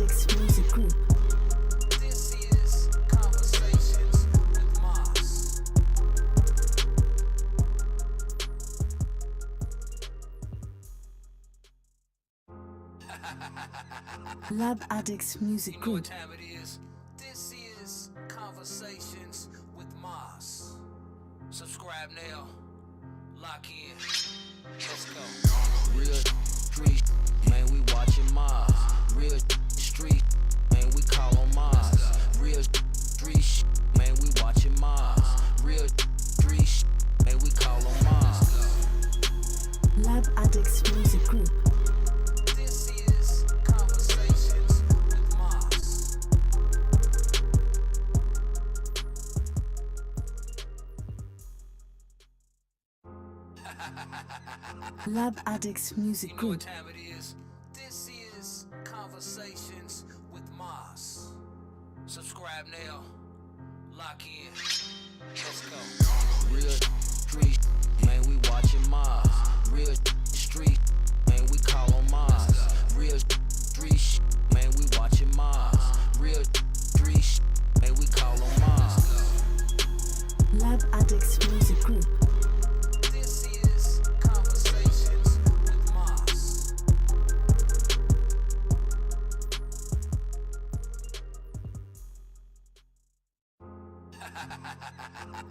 Addicts Music Group. This is Conversations with Maas. Lab Addicts Music You know what Group. time it is? This is Conversations with Maas. Subscribe now. Lock in. Let's go. Real street, man, we watching Maas. Real street, man, we call on Maas. Real street, man, we watching Maas. Real street, man, we call on Maas. Lab Addicts Music Group. This is Conversations with Maas. Lab Addicts Music You know what Group. time it is? This is Conversations with Maas. Subscribe now. Lock in. Let's go. Real street, man, we watching Maas. Real street, man, we call on Maas. Real street, man, we watching Maas. Real street, man, we call on Maas. Lab Addicts Music Group. This is Conversations with Maas.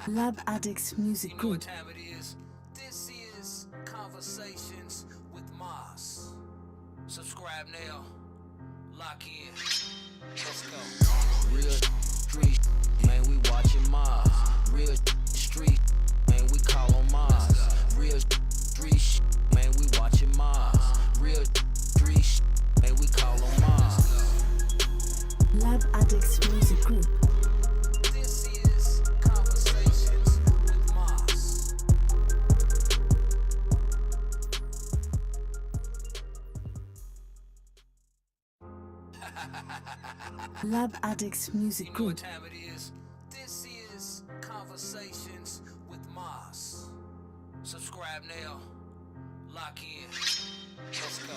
Lab Addicts Music You know what Group. time it is? This is Conversations with Maas. Subscribe now. Lock in. Let's go. Real street, man, we watching Maas. Real street, man, we call on Maas. Real street, man, we watching Maas. Real street, man, we call on Maas. Lab Addicts Music Group. This is Conversations with Maas. Lab Addicts Music You know what Group. time it is? This is Conversations with Maas. Subscribe now. Lock in. Let's go.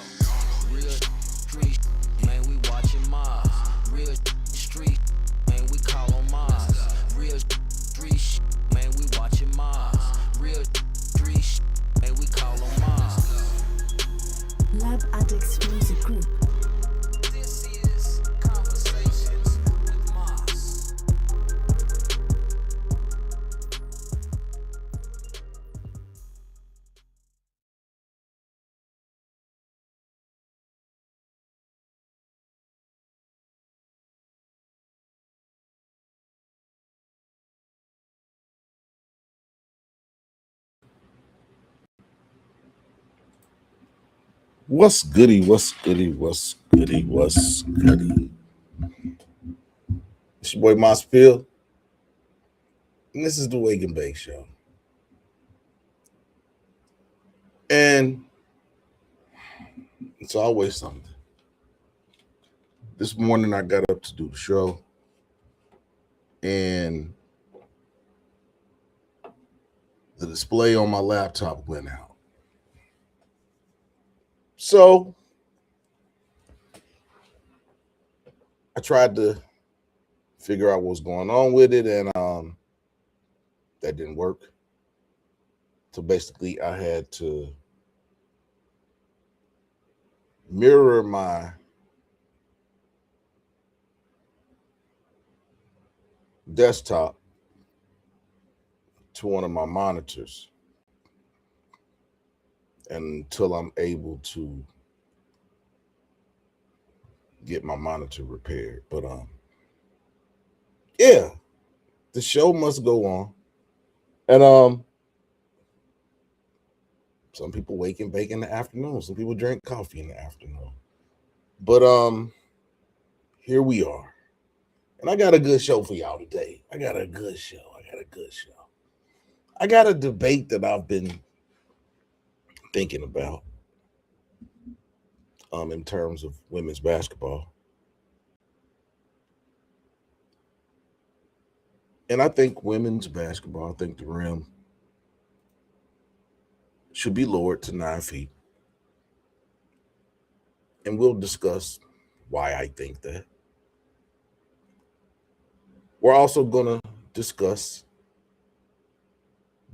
Real street, man, we watching Maas. Real street, man, we call on Maas. Real street, man, we watching Maas. Real street, man, we call on Maas. Lab Addicts Music Group. This is Conversations with Maas. What's goody? What's goody? What's goody? What's goody? It's your boy Maas Field, and this is the Wake and Bake Show. And it's always something. This morning I got up to do the show, and the display on my laptop went out. So I tried to figure out what's going on with it, and that didn't work. So basically I had to mirror my desktop to one of my monitors until I'm able to get my monitor repaired. But yeah, the show must go on. And some people wake and bake in the afternoon. Some people drink coffee in the afternoon. But here we are. And I got a good show for y'all today. I got a good show. I got a debate that I've been thinking about in terms of women's basketball. And I think women's basketball, I think the rim should be lowered to 9 feet. And we'll discuss why I think that. We're also going to discuss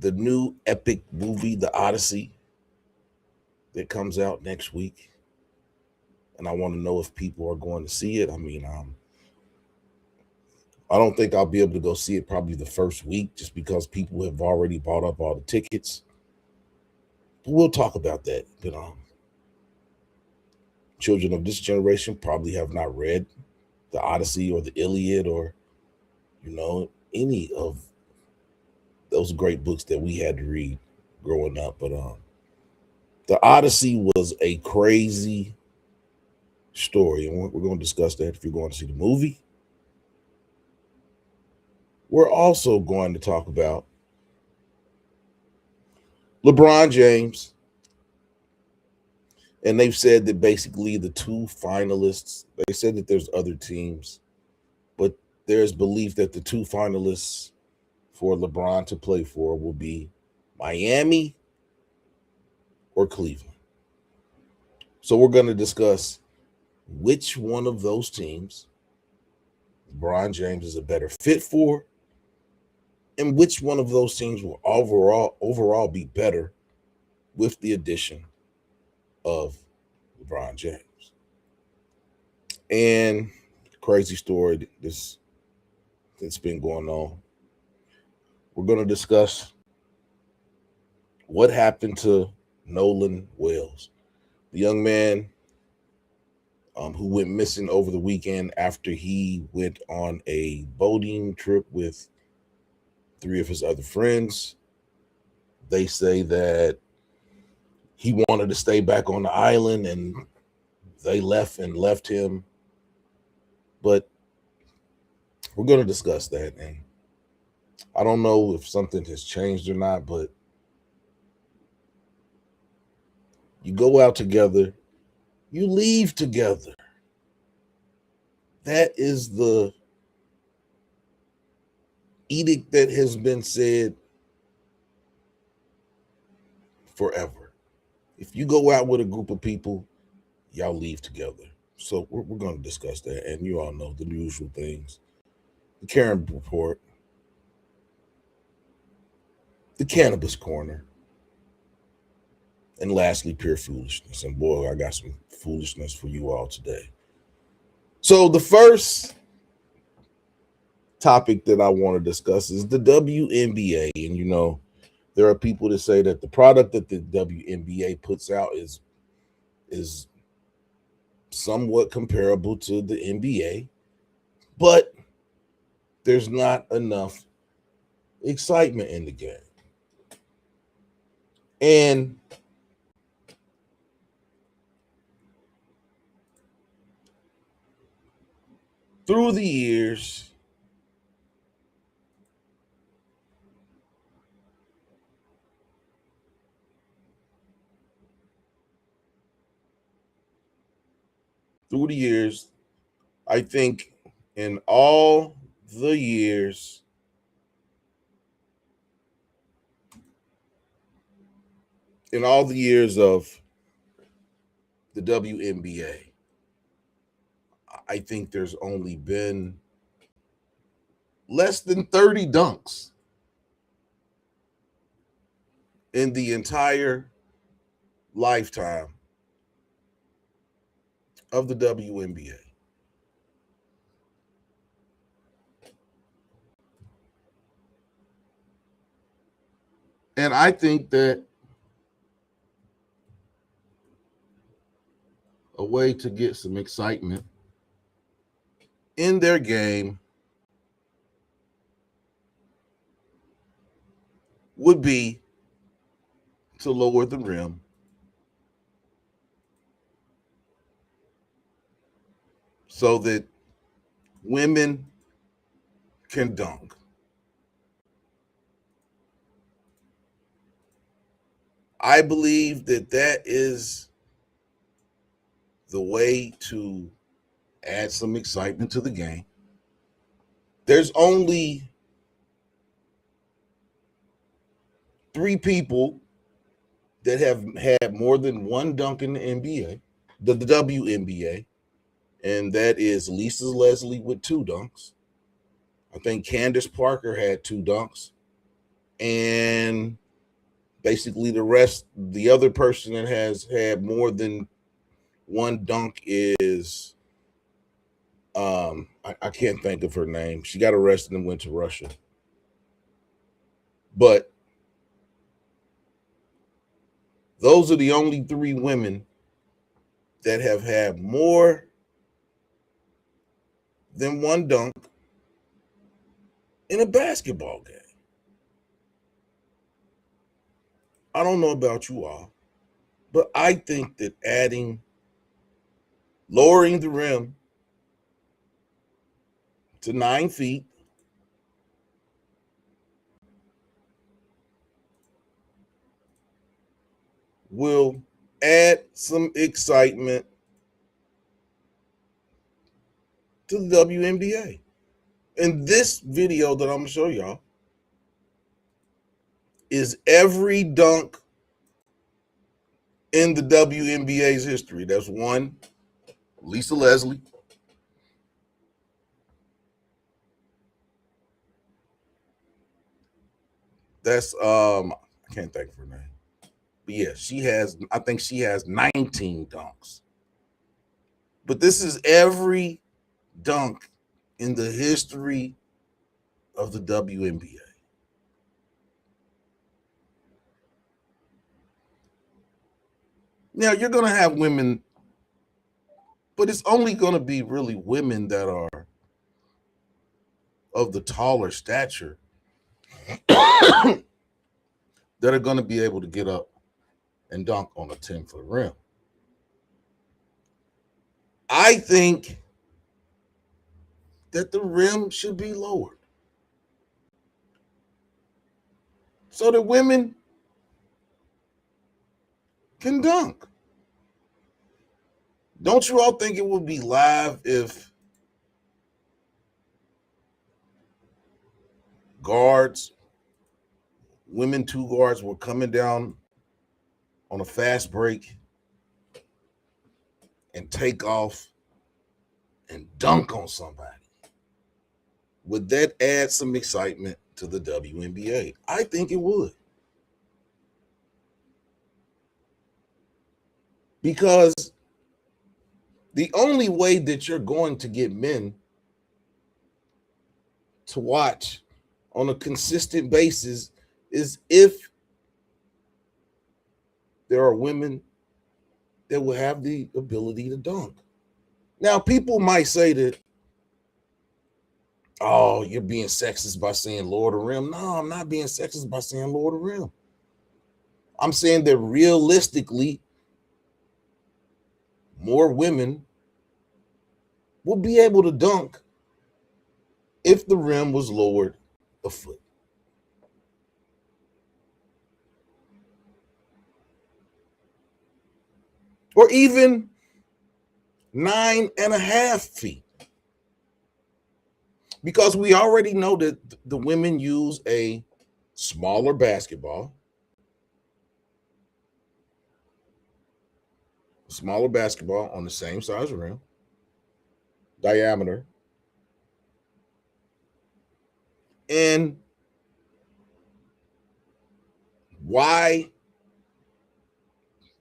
the new epic movie, The Odyssey, that comes out next week. And I want to know if people are going to see it. I mean, I don't think I'll be able to go see it probably the first week just because people have already bought up all the tickets. But we'll talk about that. But children of this generation probably have not read the Odyssey or the Iliad or, any of those great books that we had to read growing up. But the Odyssey was a crazy story, and we're going to discuss that if you're going to see the movie. We're also going to talk about LeBron James, and they've said that basically the two finalists, they said that there's other teams, but there's belief that the two finalists for LeBron to play for will be Miami or Cleveland. So we're going to discuss which one of those teams LeBron James is a better fit for, and which one of those teams will overall be better with the addition of LeBron James. And crazy story that's been going on. We're going to discuss what happened to Nolan Wells, the young man who went missing over the weekend after he went on a boating trip with 3 of his other friends. They say that he wanted to stay back on the island and they left him. But we're going to discuss that. And I don't know if something has changed or not, but you go out together, you leave together. That is the edict that has been said forever. If you go out with a group of people, y'all leave together. So we're going to discuss that. And you all know the usual things. The Karen report, the cannabis corner, and lastly, pure foolishness. And boy, I got some foolishness for you all today. So the first topic that I want to discuss is the WNBA. And, there are people that say that the product that the WNBA puts out is somewhat comparable to the NBA, but there's not enough excitement in the game. And through the years, I think in all the years of the WNBA, I think there's only been less than 30 dunks in the entire lifetime of the WNBA. And I think that a way to get some excitement in their game would be to lower the rim so that women can dunk. I believe that is the way to add some excitement to the game. There's only 3 people that have had more than one dunk in the NBA, the WNBA, and that is Lisa Leslie with 2 dunks. I think Candace Parker had 2 dunks, and basically the other person that has had more than 1 dunk is I can't think of her name. She got arrested and went to Russia. But those are the only 3 women that have had more than 1 dunk in a basketball game. I don't know about you all, but I think that lowering the rim to 9 feet will add some excitement to the WNBA. And this video that I'm going to show y'all is every dunk in the WNBA's history. That's 1, Lisa Leslie. That's I can't think of her name. But yeah, I think she has 19 dunks. But this is every dunk in the history of the WNBA. Now, you're going to have women, but it's only going to be really women that are of the taller stature that are going to be able to get up and dunk on a 10-foot rim. I think that the rim should be lowered so that women can dunk. Don't you all think it would be live if women 2 guards were coming down on a fast break and take off and dunk on somebody? Would that add some excitement to the WNBA? I think it would. Because the only way that you're going to get men to watch on a consistent basis is if there are women that will have the ability to dunk. Now, people might say that, oh, you're being sexist by saying lower the rim. No, I'm not being sexist by saying lower the rim. I'm saying that realistically, more women will be able to dunk if the rim was lowered a foot. Or even 9.5 feet. Because we already know that the women use a smaller basketball. Smaller basketball on the same size rim, diameter. And why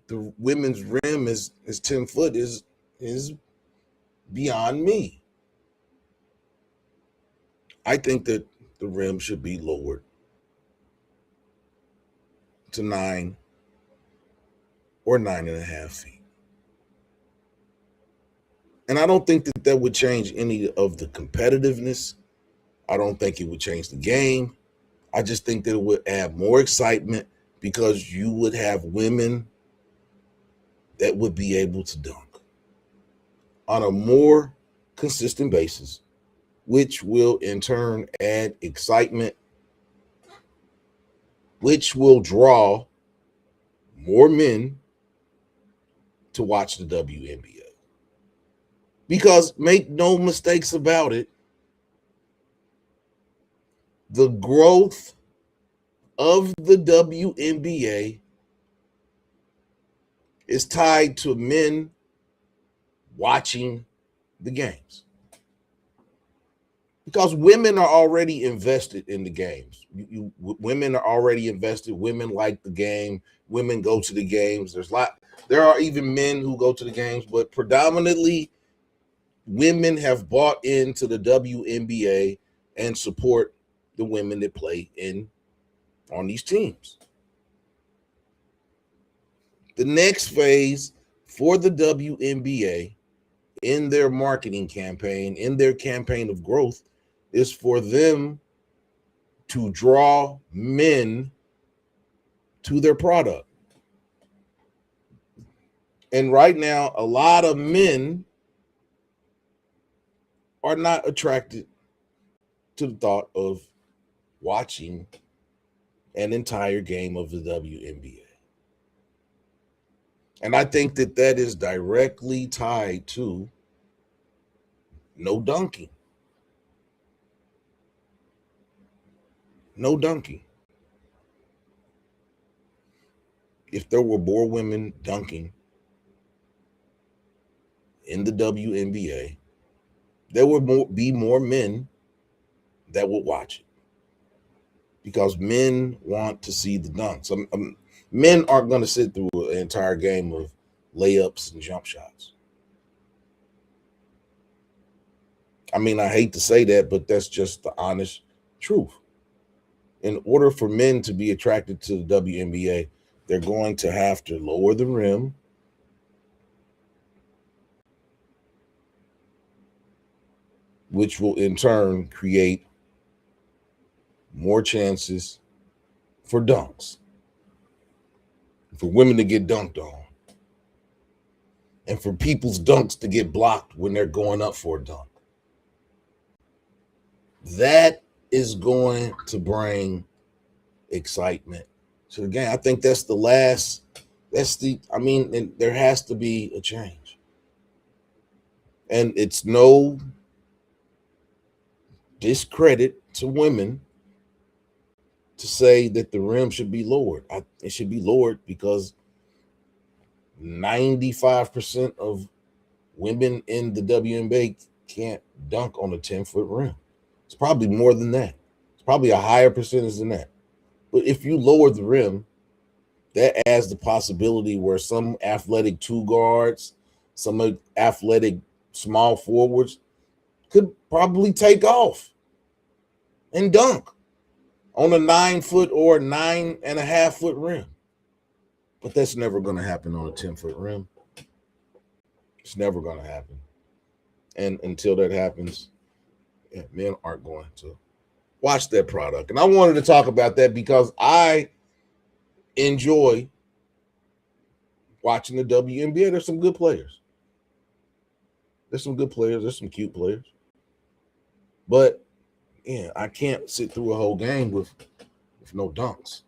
the women's rim is 10 foot is beyond me. I think that the rim should be lowered to 9 or 9.5 feet. And I don't think that would change any of the competitiveness. I don't think it would change the game. I just think that it would add more excitement because you would have women that would be able to dunk on a more consistent basis, which will in turn add excitement, which will draw more men to watch the WNBA. Because make no mistakes about it, the growth of the WNBA is tied to men watching the games. Because women are already invested in the games. Women are already invested. Women like the game. Women go to the games. There are even men who go to the games, but predominantly women have bought into the WNBA and support the women that play on these teams. The next phase for the WNBA in their marketing campaign, in their campaign of growth, is for them to draw men to their product. And right now, a lot of men are not attracted to the thought of watching an entire game of the WNBA. And I think that is directly tied to no dunking. No dunking. If there were more women dunking in the WNBA, there would be more men that would watch it, because men want to see the dunks. Men aren't going to sit through an entire game of layups and jump shots. I mean, I hate to say that, but that's just the honest truth. In order for men to be attracted to the WNBA, they're going to have to lower the rim, which will in turn create more chances for dunks, for women to get dunked on, and for people's dunks to get blocked when they're going up for a dunk. That is going to bring excitement to the game. I think there has to be a change. And it's no discredit to women to say that the rim should be lowered. It should be lowered because 95% of women in the WNBA can't dunk on a 10-foot rim. It's probably more than that. It's probably a higher percentage than that. But if you lower the rim, that adds the possibility where some athletic two guards, some athletic small forwards could probably take off and dunk on a 9-foot or 9.5-foot rim. But that's never going to happen on a 10-foot rim. It's never going to happen. And until that happens, men aren't going to watch that product. And I wanted to talk about that because I enjoy watching the WNBA. There's some good players. There's some cute players. But yeah, I can't sit through a whole game with no dunks,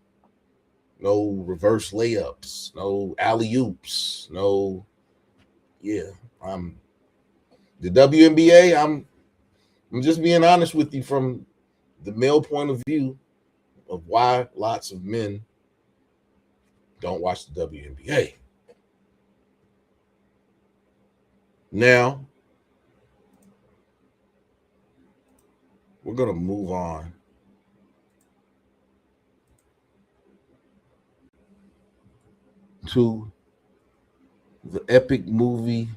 no reverse layups, no alley-oops, the WNBA, I'm just being honest with you from the male point of view of why lots of men don't watch the WNBA. Now, we're going to move on to the epic movie,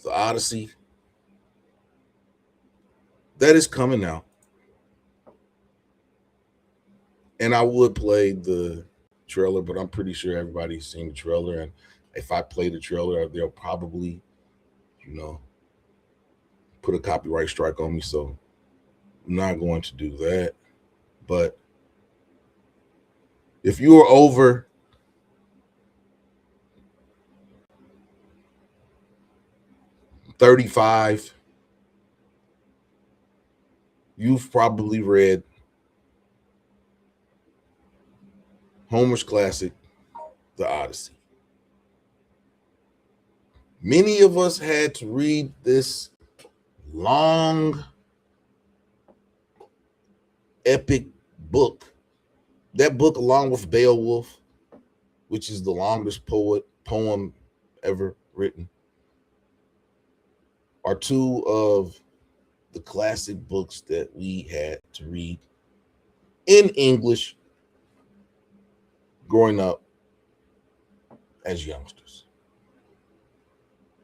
The Odyssey, that is coming out. And I would play the trailer, but I'm pretty sure everybody's seen the trailer. And if I play the trailer, they'll probably, put a copyright strike on me. So I'm not going to do that. But if you are over 35, you've probably read Homer's classic, The Odyssey. Many of us had to read this long, epic book. That book, along with Beowulf, which is the longest poet poem ever written, are two of the classic books that we had to read in English growing up as youngsters.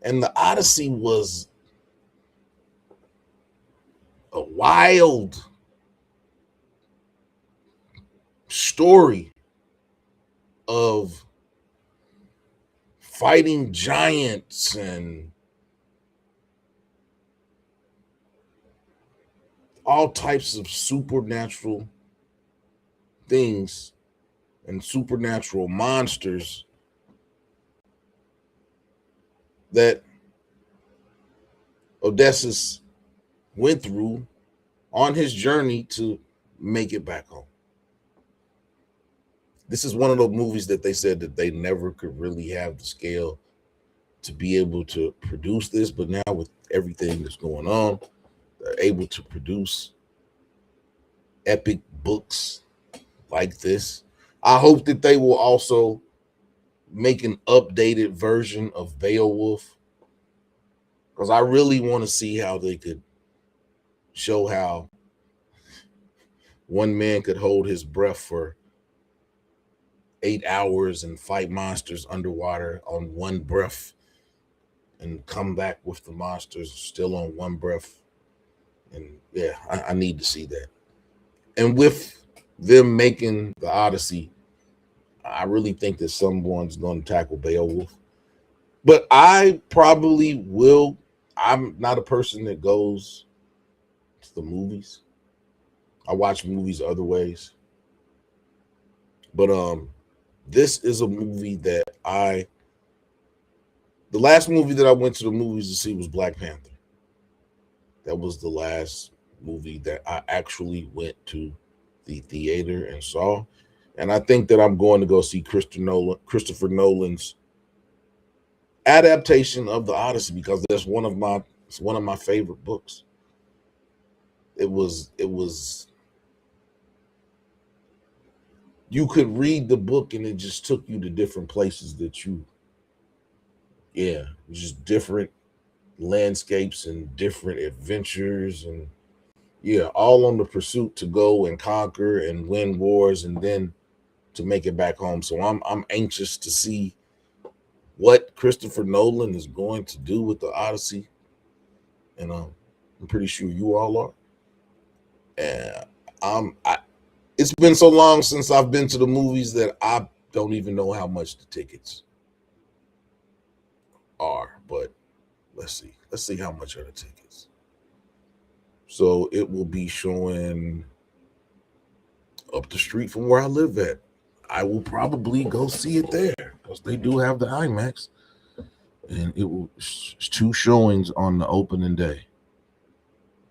And the Odyssey was a wild story of fighting giants and all types of supernatural things and supernatural monsters that Odysseus went through on his journey to make it back home. This is one of those movies that they said that they never could really have the scale to be able to produce this, but now with everything that's going on, they're able to produce epic books like this. I hope that they will also make an updated version of Beowulf, because I really want to see how they could show how one man could hold his breath for 8 hours and fight monsters underwater on one breath and come back with the monsters still on one breath. And yeah, I need to see that. And with them making the Odyssey, I really think that someone's going to tackle Beowulf. But I probably will. I'm not a person that goes to the movies. I watch movies other ways. But this is a movie that the last movie that I went to the movies to see was Black Panther. That was the last movie that I actually went to the theater and saw. And I think that I'm going to go see Christopher Nolan's adaptation of the Odyssey, because that's one of my favorite books. It was you could read the book and it just took you to different places that just different landscapes and different adventures, and all on the pursuit to go and conquer and win wars and then to make it back home. So I'm anxious to see what Christopher Nolan is going to do with the Odyssey, and I'm pretty sure you all are. And it's been so long since I've been to the movies that I don't even know how much the tickets are, but let's see how much are the tickets. So it will be showing up the street from where I live at. I will probably go see it there because they do have the IMAX, and it's 2 showings on the opening day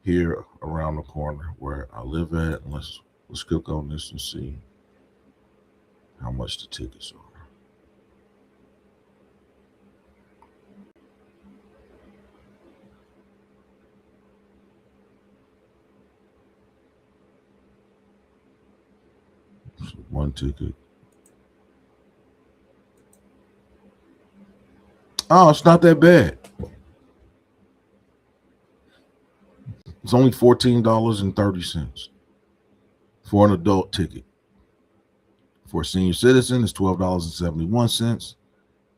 here around the corner where I live at. And let's click on this and see how much the tickets are. So 1 ticket. Oh, it's not that bad. It's only $14.30 for an adult ticket. For a senior citizen, it's $12.71.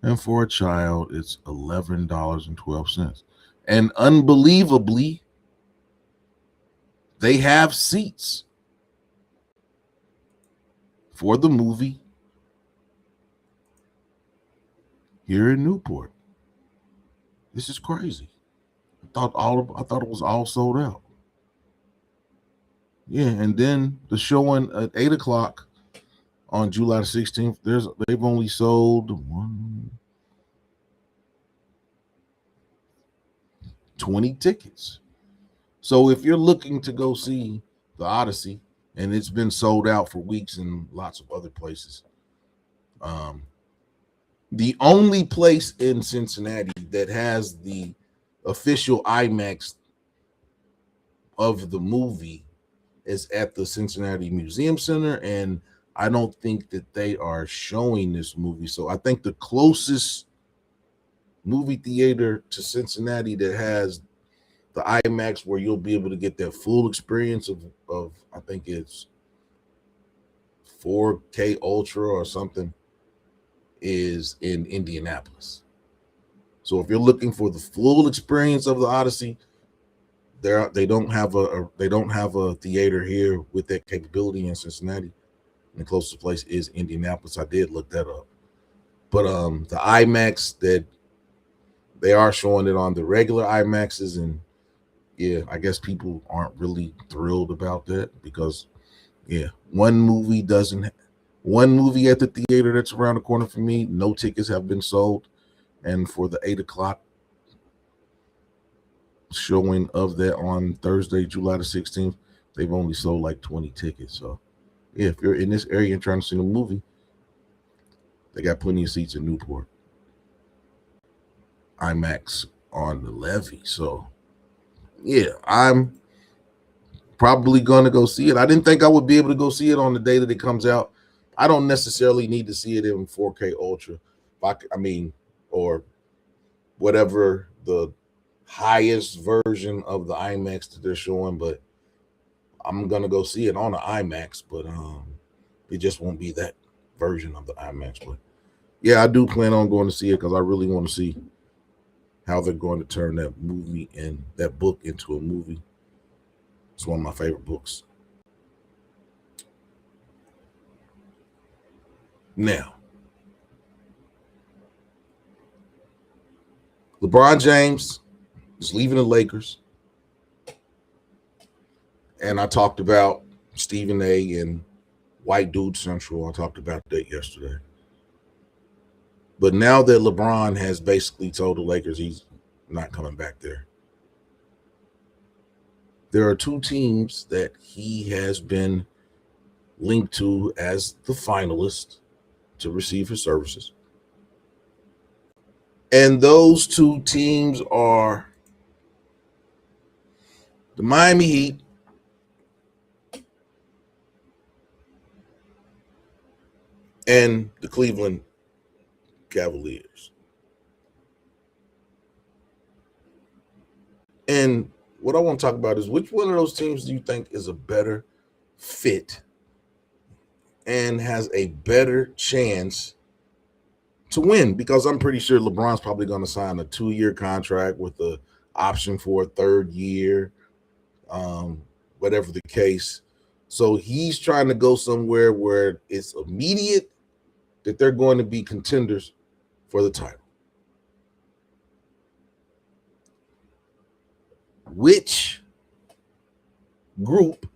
And for a child, it's $11.12. And unbelievably, they have seats for the movie here in Newport. This is crazy. I thought it was all sold out. Yeah, and then the showing at 8:00 on July 16th, they've only sold 20 tickets. So if you're looking to go see the Odyssey, and it's been sold out for weeks in lots of other places, the only place in Cincinnati that has the official IMAX of the movie is at the Cincinnati Museum Center, and I don't think that they are showing this movie. So I think the closest movie theater to Cincinnati that has the IMAX where you'll be able to get that full experience of I think it's 4K Ultra or something is in Indianapolis. So if you're looking for the full experience of the Odyssey, they don't have a theater here with that capability in Cincinnati. And the closest place is Indianapolis. I did look that up. But the IMAX that they are showing it on the regular IMAXs, and yeah, I guess people aren't really thrilled about that because one movie at the theater that's around the corner from me, no tickets have been sold. And for the 8:00 showing of that on Thursday, July the 16th, they've only sold like 20 tickets. So yeah, if you're in this area and trying to see a movie, they got plenty of seats in Newport. IMAX on the levee. So yeah, I'm probably going to go see it. I didn't think I would be able to go see it on the day that it comes out. I don't necessarily need to see it in 4K Ultra. Or whatever the highest version of the IMAX that they're showing, but I'm going to go see it on the IMAX, but it just won't be that version of the IMAX. But yeah, I do plan on going to see it because I really want to see how they're going to turn that movie and that book into a movie. It's one of my favorite books. Now, LeBron James is leaving the Lakers. And I talked about Stephen A. and White Dude Central. I talked about that yesterday. But now that LeBron has basically told the Lakers he's not coming back there, there are two teams that he has been linked to as the finalist to receive his services. And those two teams are the Miami Heat and the Cleveland Cavaliers. And what I want to talk about is which one of those teams do you think is a better fit and has a better chance to win? Because I'm pretty sure LeBron's probably going to sign a 2-year contract with the option for a 3rd year, whatever the case. So he's trying to go somewhere where it's immediate that they're going to be contenders for the title. Which group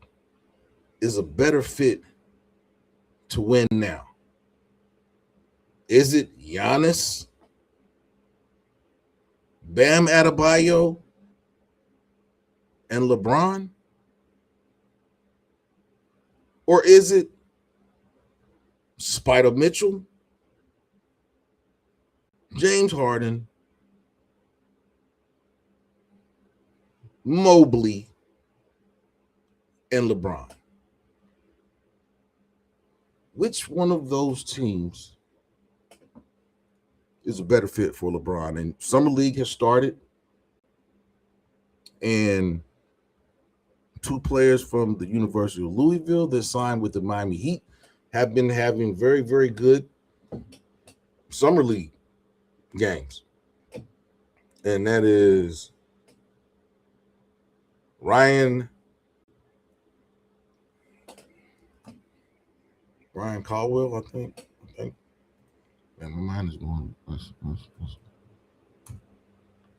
is a better fit to win now? Is it Giannis, Bam Adebayo, and LeBron? Or is it Spider Mitchell, James Harden, Mobley, and LeBron? Which one of those teams is a better fit for LeBron? And Summer League has started, and 2 players from the University of Louisville that signed with the Miami Heat have been having very, very good Summer League games. And that is Ryan Caldwell, I think. Man, my mind is going.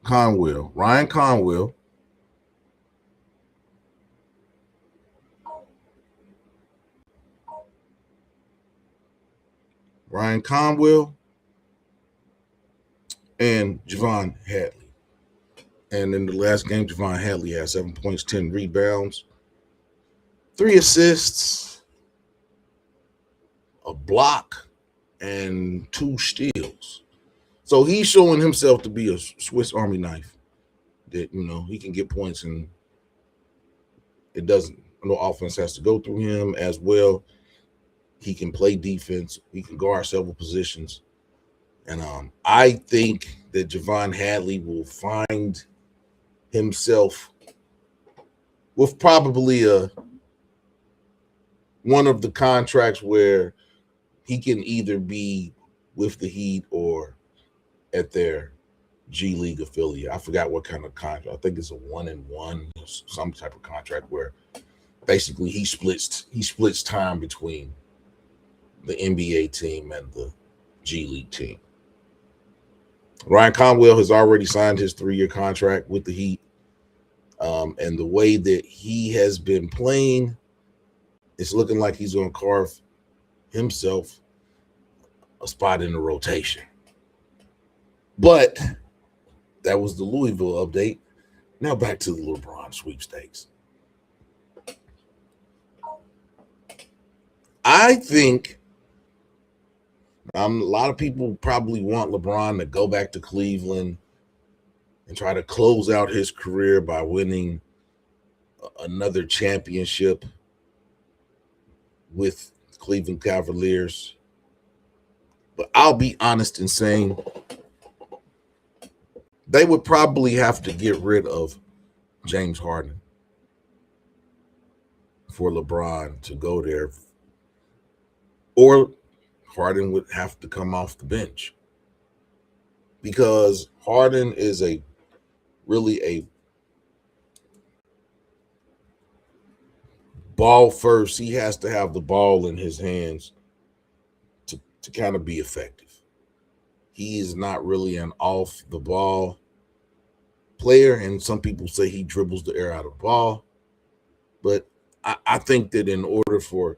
Conwell. Ryan Conwell. Ryan Conwell and Javon Hadley. And in the last game, Javon Hadley had 7 points, 10 rebounds, 3 assists, a block, and 2 steals. So he's showing himself to be a Swiss Army knife that, he can get points and no offense has to go through him as well. He can play defense. He can guard several positions. And I think that Javon Hadley will find himself with probably one of the contracts where he can either be with the Heat or at their G League affiliate. I forgot what kind of contract. I think it's a 1-and-1, some type of contract where basically he splits time between the NBA team and the G League team. Ryan Conwell has already signed his 3-year contract with the Heat. And the way that he has been playing, it's looking like he's going to carve himself a spot in the rotation. But that was the Louisville update. Now back to the LeBron sweepstakes. I think a lot of people probably want LeBron to go back to Cleveland and try to close out his career by winning another championship with Cleveland Cavaliers. But I'll be honest in saying they would probably have to get rid of James Harden for LeBron to go there, or Harden would have to come off the bench, because Harden is really a ball first. He has to have the ball in his hands to kind of be effective. He is not really an off the ball player, and some people say he dribbles the air out of the ball. But I think that in order for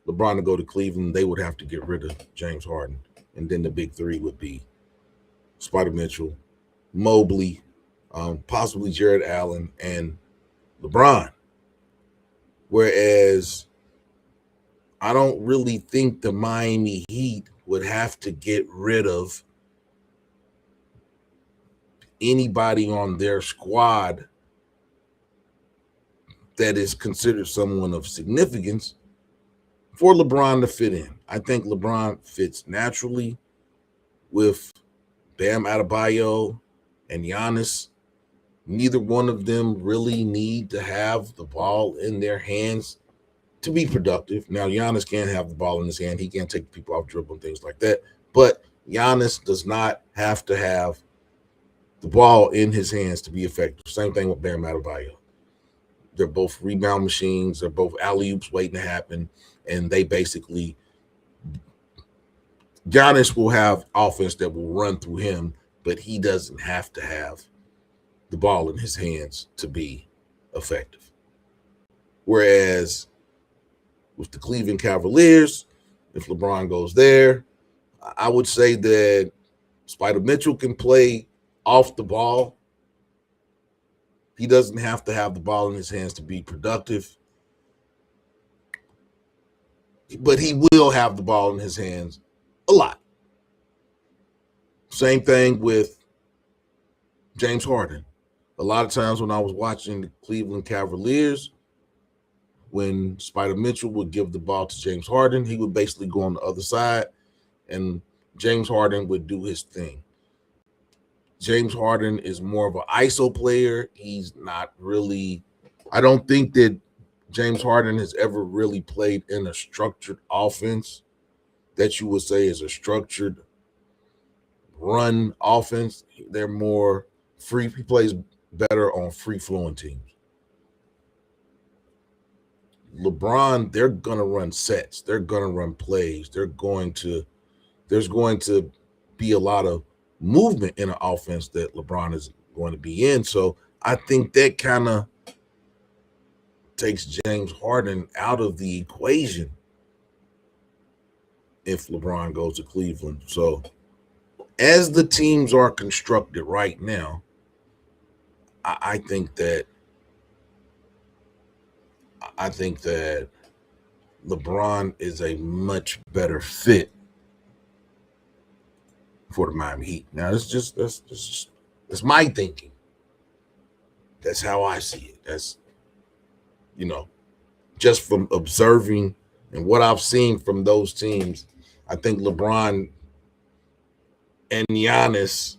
LeBron to go to Cleveland, they would have to get rid of James Harden. And then the big three would be Spider Mitchell, Mobley, possibly Jared Allen, and LeBron. Whereas I don't really think the Miami Heat would have to get rid of anybody on their squad that is considered someone of significance for LeBron to fit in. I think LeBron fits naturally with Bam Adebayo and Giannis. Neither one of them really need to have the ball in their hands to be productive. Now, Giannis can't have the ball in his hand. He can't take people off dribble and things like that. But Giannis does not have to have the ball in his hands to be effective. Same thing with Bam Adebayo. They're both rebound machines. They're both alley-oops waiting to happen. And they basically, Giannis will have offense that will run through him, but he doesn't have to have the ball in his hands to be effective. Whereas with the Cleveland Cavaliers, if LeBron goes there, I would say that Spider Mitchell can play off the ball. He doesn't have to have the ball in his hands to be productive, but he will have the ball in his hands a lot. Same thing with James Harden. A lot of times when I was watching the Cleveland Cavaliers, when Spider Mitchell would give the ball to James Harden, he would basically go on the other side, and James Harden would do his thing. James Harden is more of an ISO player. He's not really – I don't think that James Harden has ever really played in a structured offense that you would say is a structured run offense. They're more free. He plays better on free-flowing teams. LeBron, they're going to run sets. They're going to run plays. There's going to be a lot of movement in an offense that LeBron is going to be in. So I think that kind of takes James Harden out of the equation if LeBron goes to Cleveland. So as the teams are constructed right now, I think that LeBron is a much better fit for the Miami Heat. Now, that's my thinking. That's how I see it. That's, just from observing And what I've seen from those teams, I think LeBron and Giannis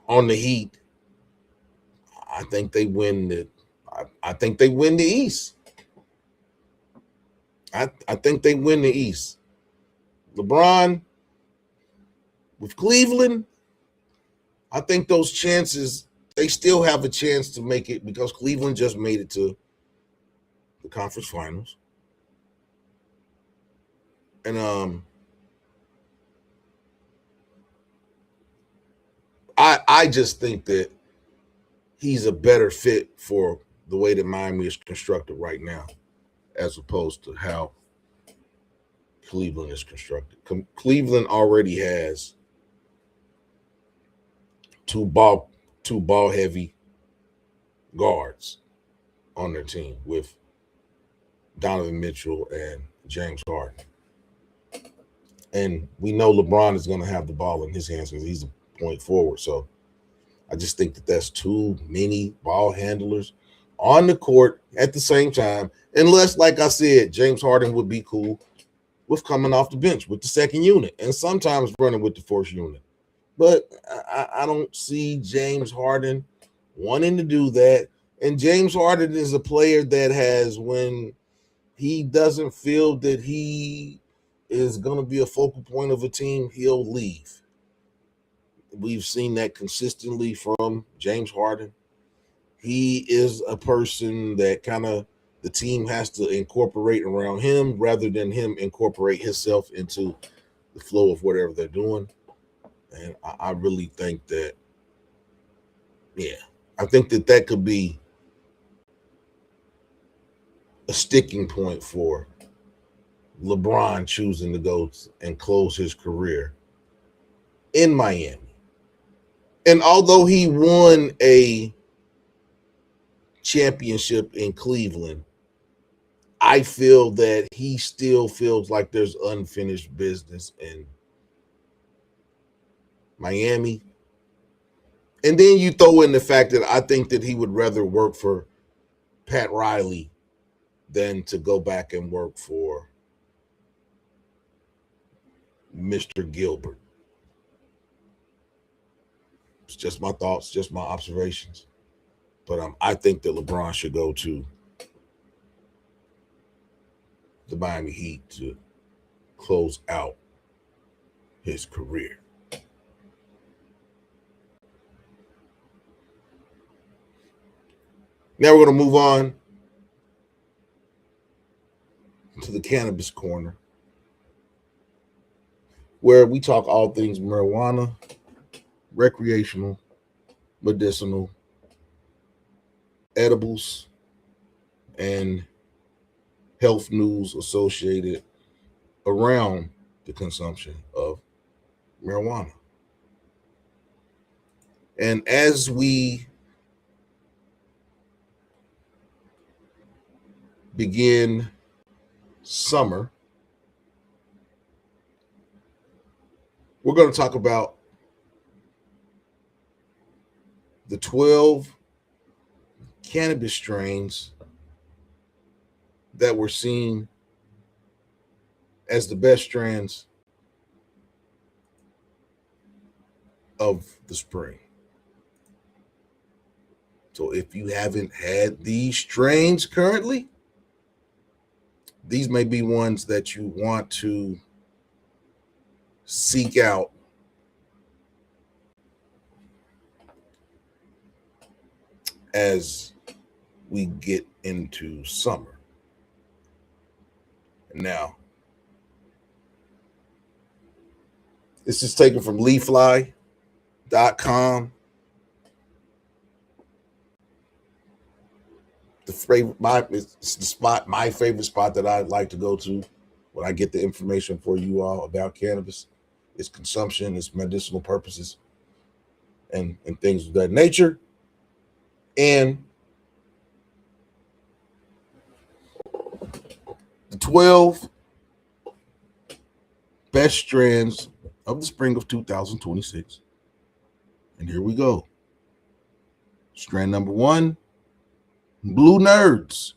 on the Heat, I think they win the East. I think they win the East. LeBron with Cleveland, I think those chances, they still have a chance to make it because Cleveland just made it to the conference finals. And I just think that he's a better fit for the way that Miami is constructed right now, as opposed to how Cleveland is constructed. Cleveland already has two ball heavy guards on their team with Donovan Mitchell and James Harden. And we know LeBron is going to have the ball in his hands because he's a point forward. So I just think that that's too many ball handlers on the court at the same time, unless, like I said, James Harden would be cool with coming off the bench with the second unit and sometimes running with the first unit. But I don't see James Harden wanting to do that. And James Harden is a player that has, when he doesn't feel that he is going to be a focal point of a team, he'll leave. We've seen that consistently from James Harden. He is a person that kind of the team has to incorporate around him rather than him incorporate himself into the flow of whatever they're doing. And I really think that, I think that could be a sticking point for LeBron choosing to go and close his career in Miami. And although he won a championship in Cleveland, I feel that he still feels like there's unfinished business in Miami. And then you throw in the fact that I think that he would rather work for Pat Riley than to go back and work for Mr. Gilbert. It's just my thoughts, just my observations. But I think that LeBron should go to the Miami Heat to close out his career. Now we're going to move on to the cannabis corner, where we talk all things marijuana, recreational, medicinal, edibles, and health news associated around the consumption of marijuana. And as we begin summer, we're going to talk about the 12 cannabis strains that were seen as the best strands of the spring. So if you haven't had these strains currently, these may be ones that you want to seek out as we get into summer. Now, this is taken from leafly.com. My favorite spot that I like to go to when I get the information for you all about cannabis. Its consumption, its medicinal purposes, and things of that nature. And the 12 best strands of the spring of 2026. And here we go. Strand number 1, Blue Nerds.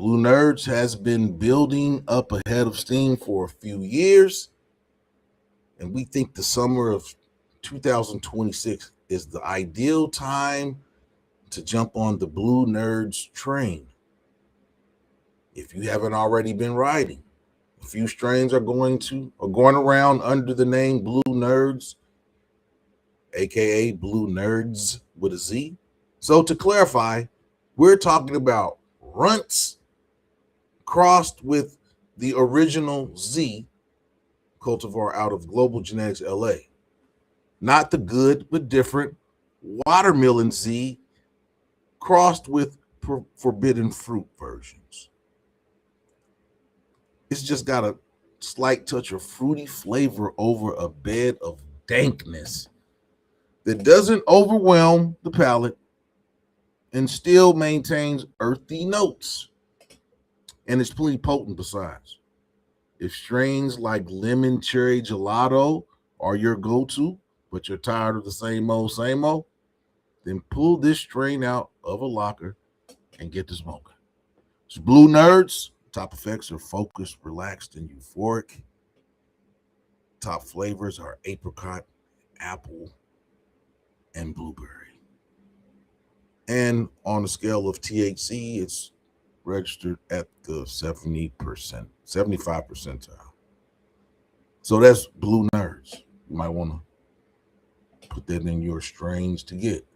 Blue Nerds has been building up a head of steam for a few years, and we think the summer of 2026 is the ideal time to jump on the Blue Nerds train. If you haven't already been riding, a few strains are going around under the name Blue Nerds, aka Blue Nerds with a Z. So to clarify, we're talking about runts crossed with the original Z cultivar out of Global Genetics LA. Not the good but different watermelon Z crossed with forbidden fruit versions. It's just got a slight touch of fruity flavor over a bed of dankness that doesn't overwhelm the palate and still maintains earthy notes. And it's pretty potent besides. If strains like lemon cherry gelato are your go-to, but you're tired of the same old, then pull this strain out of a locker and get to smoking. It's Blue Nerds. Top effects are focused, relaxed, and euphoric. Top flavors are apricot, apple, and blueberry. And on a scale of THC, it's registered at the 75 percentile. So that's Blue Nerds. You might want to put that in your strains to get.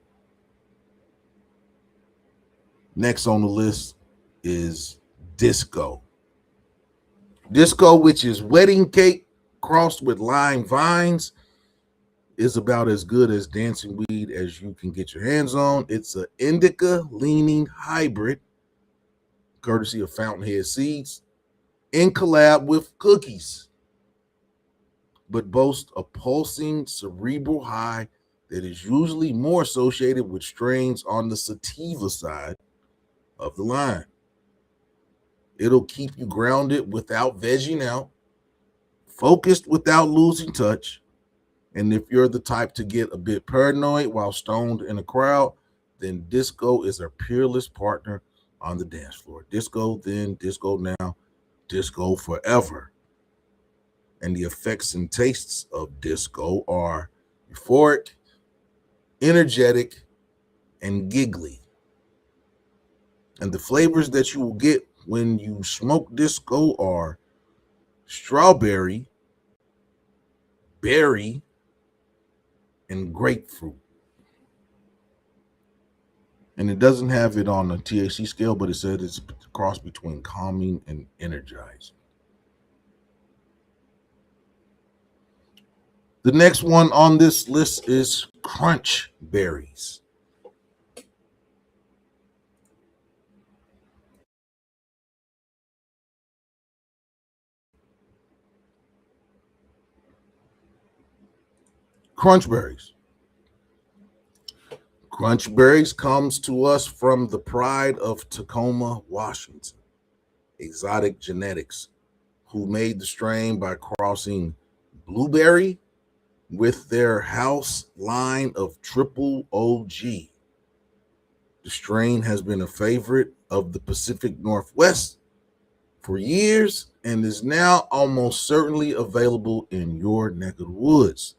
Next on the list is Disco. Disco, which is wedding cake crossed with lime vines, is about as good as dancing weed as you can get your hands on. It's an indica-leaning hybrid, courtesy of Fountainhead Seeds, in collab with cookies, but boasts a pulsing cerebral high that is usually more associated with strains on the sativa side of the line. It'll keep you grounded without vegging out, focused without losing touch, and if you're the type to get a bit paranoid while stoned in a crowd, then Disco is a peerless partner on the dance floor. Disco then, Disco now, Disco forever. And the effects and tastes of Disco are euphoric, energetic, and giggly. And the flavors that you will get when you smoke Disco are strawberry, berry, and grapefruit. And it doesn't have it on a THC scale, but it said it's a cross between calming and energizing. The next one on this list is crunch berries. Crunch berries. Crunch berries comes to us from the pride of Tacoma, Washington, Exotic Genetics, who made the strain by crossing blueberry with their house line of Triple OG. The strain has been a favorite of the Pacific Northwest for years and is now almost certainly available in your neck of the woods,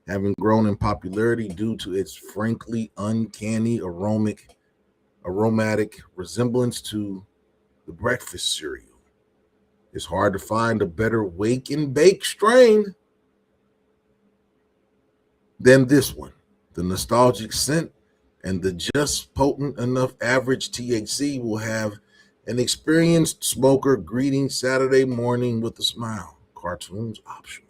having grown in popularity due to its frankly uncanny aromatic resemblance to the breakfast cereal. It's hard to find a better wake and bake strain than this one. The nostalgic scent and the just potent enough average THC will have an experienced smoker greeting Saturday morning with a smile. Cartoons optional.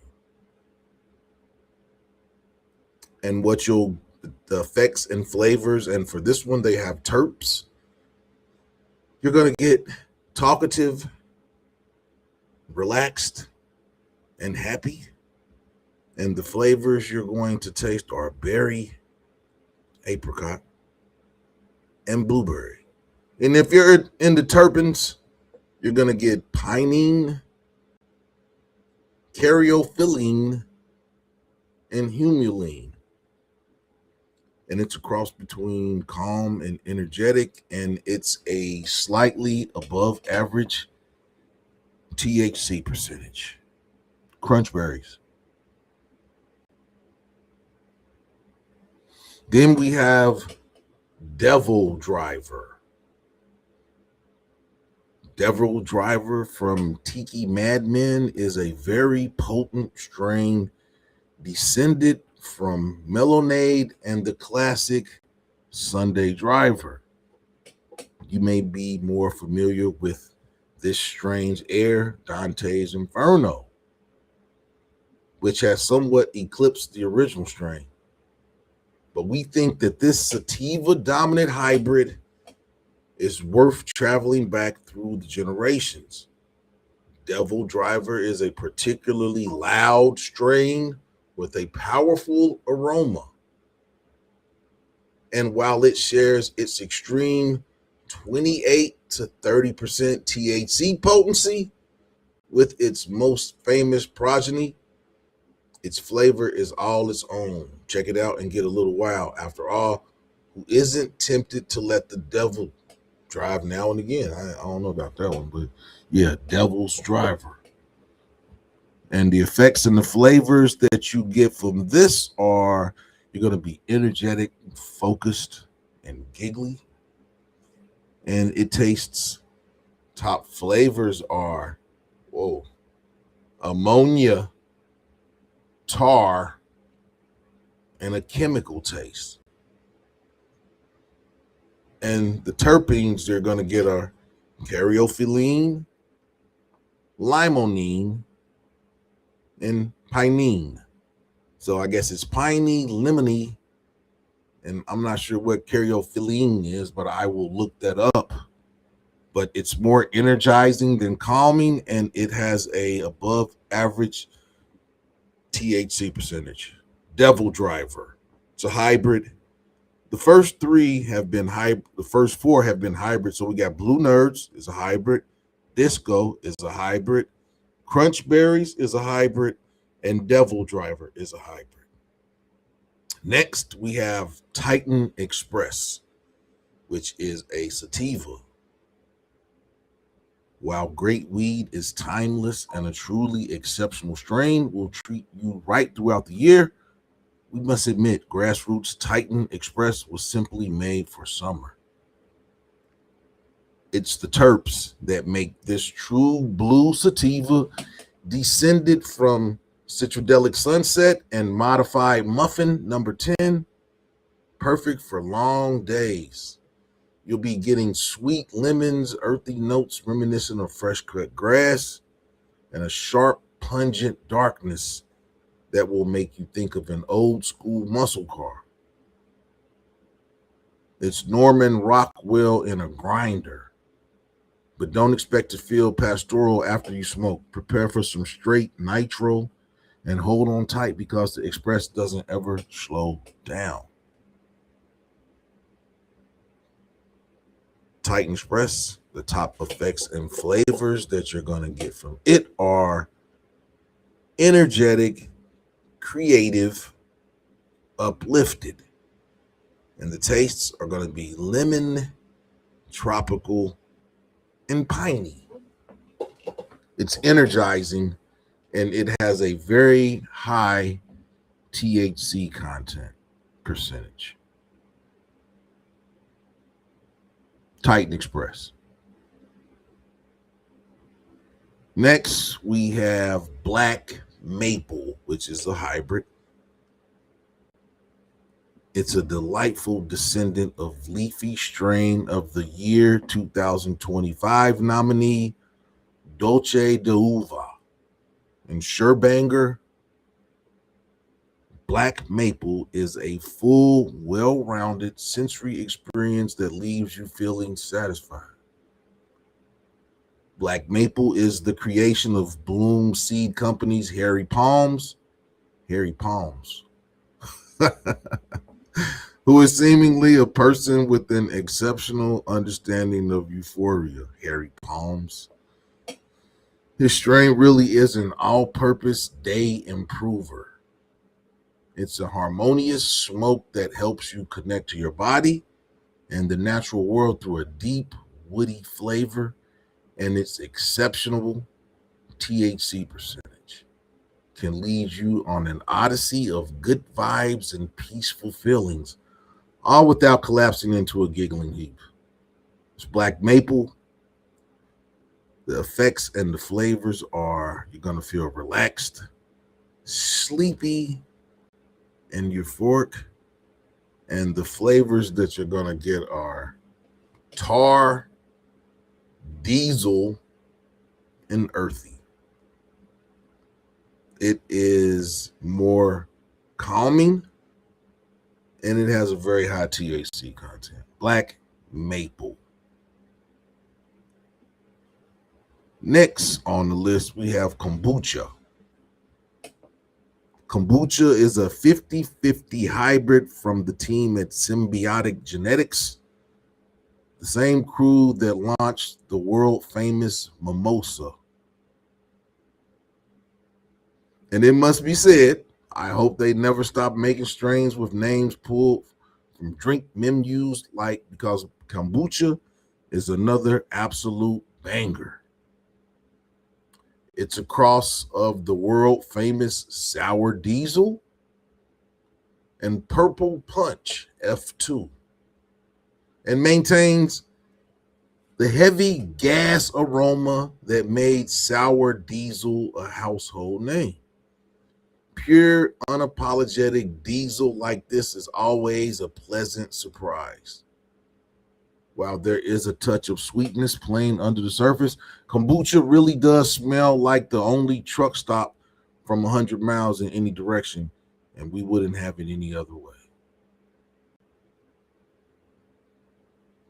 And the effects and flavors, and for this one, they have terps. You're going to get talkative, relaxed, and happy. And the flavors you're going to taste are berry, apricot, and blueberry. And if you're into terpenes, you're going to get pinene, caryophyllene, and humulene. and it's a cross between calm and energetic, and it's a slightly above average THC percentage. Crunch berries. Then we have Devil Driver. Devil Driver from Tiki Madmen is a very potent strain descended from Melonade and the classic Sunday Driver. You may be more familiar with this strange air, Dante's Inferno, which has somewhat eclipsed the original strain. But we think that this sativa dominant hybrid is worth traveling back through the generations. Devil Driver is a particularly loud strain with a powerful aroma. And while it shares its extreme 28 to 30% THC potency with its most famous progeny, its flavor is all its own. Check it out and get a little wow. After all, who isn't tempted to let the devil drive now and again? I don't know about that one, but yeah, Devil's Driver. And the effects and the flavors that you get from this are, you're going to be energetic, focused, and giggly. And it tastes, top flavors are, ammonia, tar, and a chemical taste. And the terpenes they're going to get are caryophyllene, limonene, and pinene. So I guess it's piney, lemony, and I'm not sure what caryophyllene is, but I will look that up. But it's more energizing than calming, and it has a above average THC percentage. Devil Driver. It's a hybrid. The first three have been hybrid. The first four have been hybrid. So we got Blue Nerds is a hybrid. Disco is a hybrid. Crunch Berries is a hybrid. And Devil Driver is a hybrid. Next, we have Titan Express, which is a sativa. While great weed is timeless and a truly exceptional strain will treat you right throughout the year, we must admit Grassroots Titan Express was simply made for summer. It's the terps that make this true blue sativa, descended from Citradelic Sunset and Modified Muffin number 10, perfect for long days. You'll be getting sweet lemons, earthy notes reminiscent of fresh cut grass, and a sharp, pungent darkness that will make you think of an old school muscle car. It's Norman Rockwell in a grinder, but don't expect to feel pastoral after you smoke. Prepare for some straight nitro and hold on tight because the Express doesn't ever slow down. Titan Express, the top effects and flavors that you're going to get from it are energetic, creative, uplifted. And the tastes are going to be lemon, tropical, and piney. It's energizing, and it has a very high THC content percentage. Titan Express. Next, we have Black Maple, which is a hybrid. It's a delightful descendant of leafy strain of the year 2025 nominee Dolce de Uva. And Sherbanger, Black Maple is a full, well-rounded sensory experience that leaves you feeling satisfied. Black Maple is the creation of Bloom Seed Company's Harry Palms, who is seemingly a person with an exceptional understanding of euphoria. Harry Palms. His strain really is an all-purpose day improver. It's a harmonious smoke that helps you connect to your body and the natural world through a deep, woody flavor and its exceptional THC percentage. Can lead you on an odyssey of good vibes and peaceful feelings, all without collapsing into a giggling heap. It's black maple. The effects and the flavors are you're going to feel relaxed, sleepy, and euphoric. And the flavors that you're going to get are tar, diesel, and earthy. It is more calming, and it has a very high THC content. Black maple. Next on the list, we have kombucha. Kombucha is a 50-50 hybrid from the team at Symbiotic Genetics, the same crew that launched the world-famous mimosa. And it must be said, I hope they never stop making strains with names pulled from drink menus, because kombucha is another absolute banger. It's a cross of the world-famous Sour Diesel and Purple Punch F2 and maintains the heavy gas aroma that made Sour Diesel a household name. Pure, unapologetic diesel like this is always a pleasant surprise. While there is a touch of sweetness playing under the surface, kombucha really does smell like the only truck stop from 100 miles in any direction, and we wouldn't have it any other way.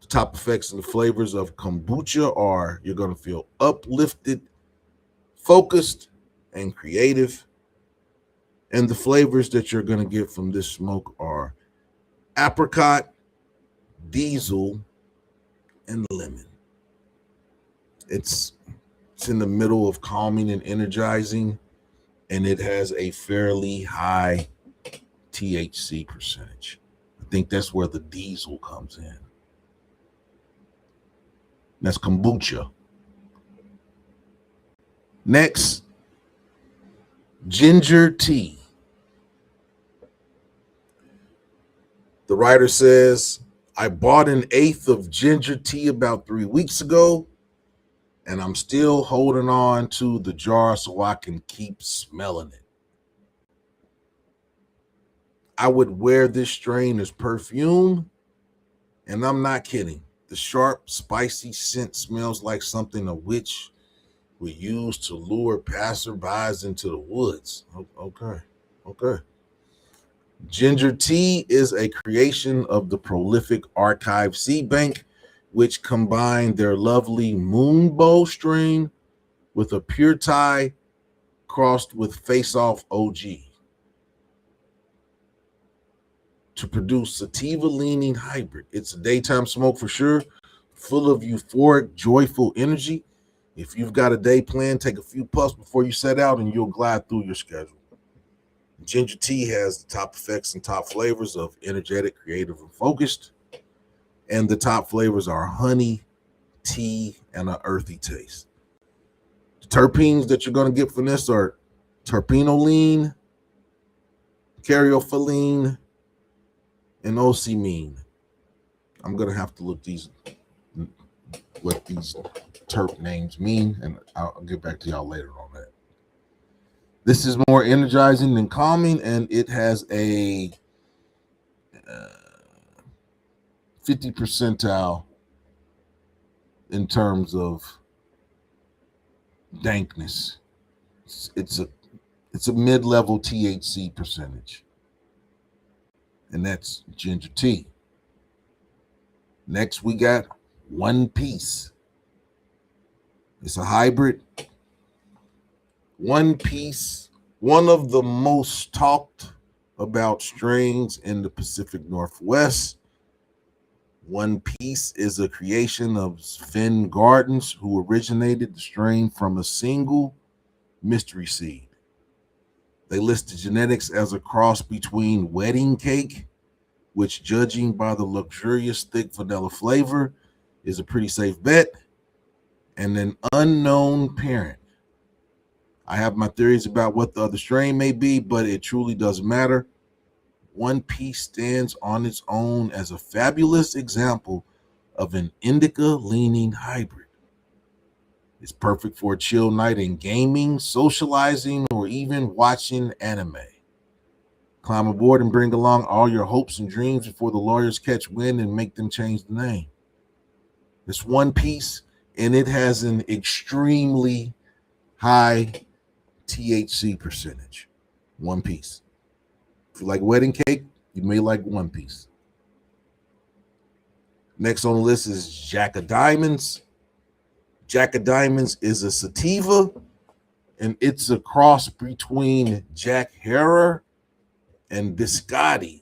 The top effects and the flavors of kombucha are you're going to feel uplifted, focused, and creative. And the flavors that you're going to get from this smoke are apricot, diesel, and lemon. It's in the middle of calming and energizing, and it has a fairly high THC percentage. I think that's where the diesel comes in. That's kombucha. Next, ginger tea. The writer says, I bought an eighth of ginger tea about 3 weeks ago, and I'm still holding on to the jar so I can keep smelling it. I would wear this strain as perfume, and I'm not kidding. The sharp, spicy scent smells like something a witch would use to lure passerbys into the woods. Okay. Ginger tea is a creation of the prolific Archive Seed Bank, which combined their lovely Moonbow strain with a pure Thai crossed with Face Off OG to produce sativa-leaning hybrid. It's a daytime smoke for sure, full of euphoric, joyful energy. If you've got a day plan, take a few puffs before you set out and you'll glide through your schedule. Ginger tea has the top effects and top flavors of energetic, creative, and focused. And the top flavors are honey, tea, and an earthy taste. The terpenes that you're going to get from this are terpenoline, caryophyllene, and ocimene. I'm going to have to look what these terp names mean, and I'll get back to y'all later on that. This is more energizing than calming, and it has a 50 percentile in terms of dankness. It's a mid-level THC percentage, and that's ginger tea. Next, we got One Piece. It's a hybrid. One Piece, one of the most talked about strains in the Pacific Northwest. One Piece is a creation of Finn Gardens, who originated the strain from a single mystery seed. They list the genetics as a cross between wedding cake, which, judging by the luxurious thick vanilla flavor, is a pretty safe bet, and an unknown parent. I have my theories about what the other strain may be, but it truly doesn't matter. One Piece stands on its own as a fabulous example of an indica-leaning hybrid. It's perfect for a chill night in gaming, socializing, or even watching anime. Climb aboard and bring along all your hopes and dreams before the lawyers catch wind and make them change the name. It's One Piece, and it has an extremely high THC percentage. One Piece. If you like wedding cake, you may like One Piece. Next on the list is Jack of Diamonds. Jack of Diamonds is a sativa, and it's a cross between Jack Herer and Biscotti.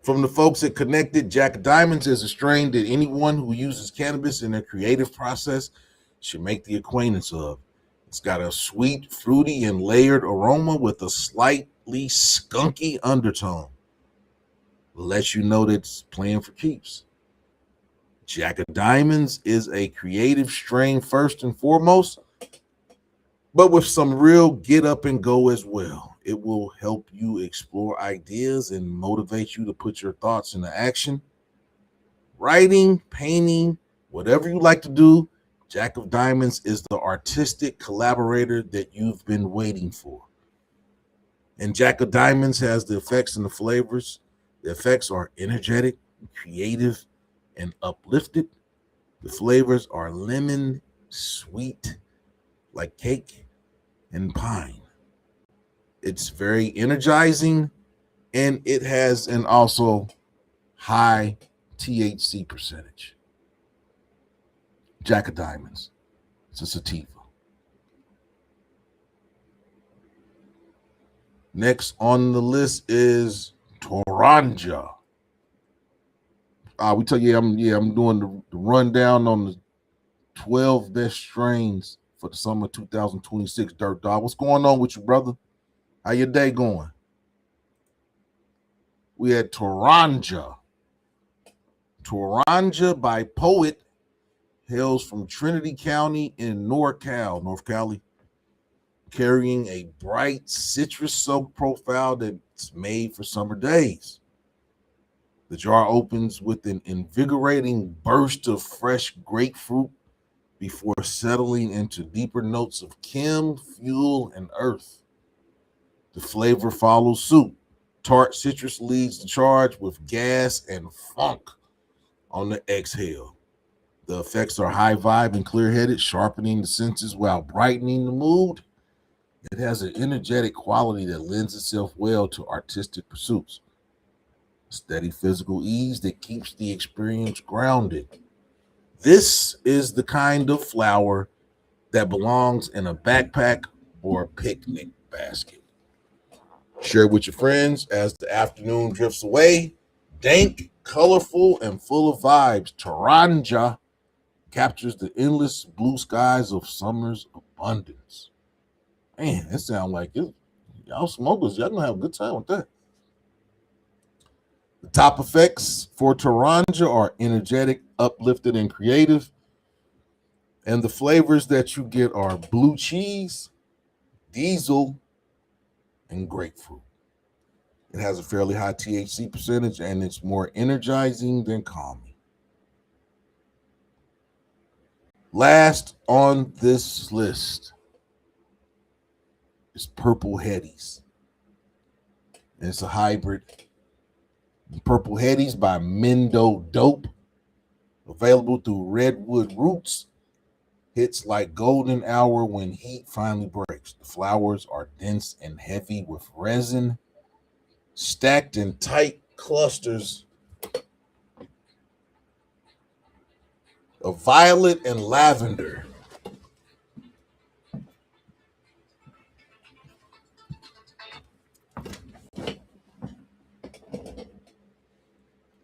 From the folks at Connected, Jack of Diamonds is a strain that anyone who uses cannabis in their creative process should make the acquaintance of. It's got a sweet, fruity, and layered aroma with a slightly skunky undertone. Lets you know that it's playing for keeps. Jack of Diamonds is a creative strain first and foremost, but with some real get up and go as well. It will help you explore ideas and motivate you to put your thoughts into action. Writing, painting, whatever you like to do, Jack of Diamonds is the artistic collaborator that you've been waiting for. And Jack of Diamonds has the effects and the flavors. The effects are energetic, creative, and uplifted. The flavors are lemon, sweet, like cake, and pine. It's very energizing, and it has an also high THC percentage. Jack of Diamonds. It's a sativa. Next on the list is Toranja. We tell you, I'm doing the rundown on the 12 best strains for the summer 2026. Dirt Dog, what's going on with you, brother? How your day going? We had Toranja. Toranja by Poet hails from Trinity County in North Cali, carrying a bright citrus soaked profile that's made for summer days. The jar opens with an invigorating burst of fresh grapefruit before settling into deeper notes of chem, fuel, and earth. The flavor follows suit. Tart citrus leads the charge with gas and funk on the exhale. The effects are high vibe and clear-headed, sharpening the senses while brightening the mood. It has an energetic quality that lends itself well to artistic pursuits. Steady physical ease that keeps the experience grounded. This is the kind of flower that belongs in a backpack or a picnic basket. Share with your friends as the afternoon drifts away. Dank, colorful, and full of vibes, Toranja captures the endless blue skies of summer's abundance. Man, that sounds like it. Y'all smokers, y'all gonna have a good time with that. The top effects for Toranja are energetic, uplifted, and creative. And the flavors that you get are blue cheese, diesel, and grapefruit. It has a fairly high THC percentage, and it's more energizing than calming. Last on this list is Purple Headies. And it's a hybrid. Purple Headies by Mendo Dope. Available through Redwood Roots. Hits like golden hour when heat finally breaks. The flowers are dense and heavy with resin, stacked in tight clusters of violet and lavender.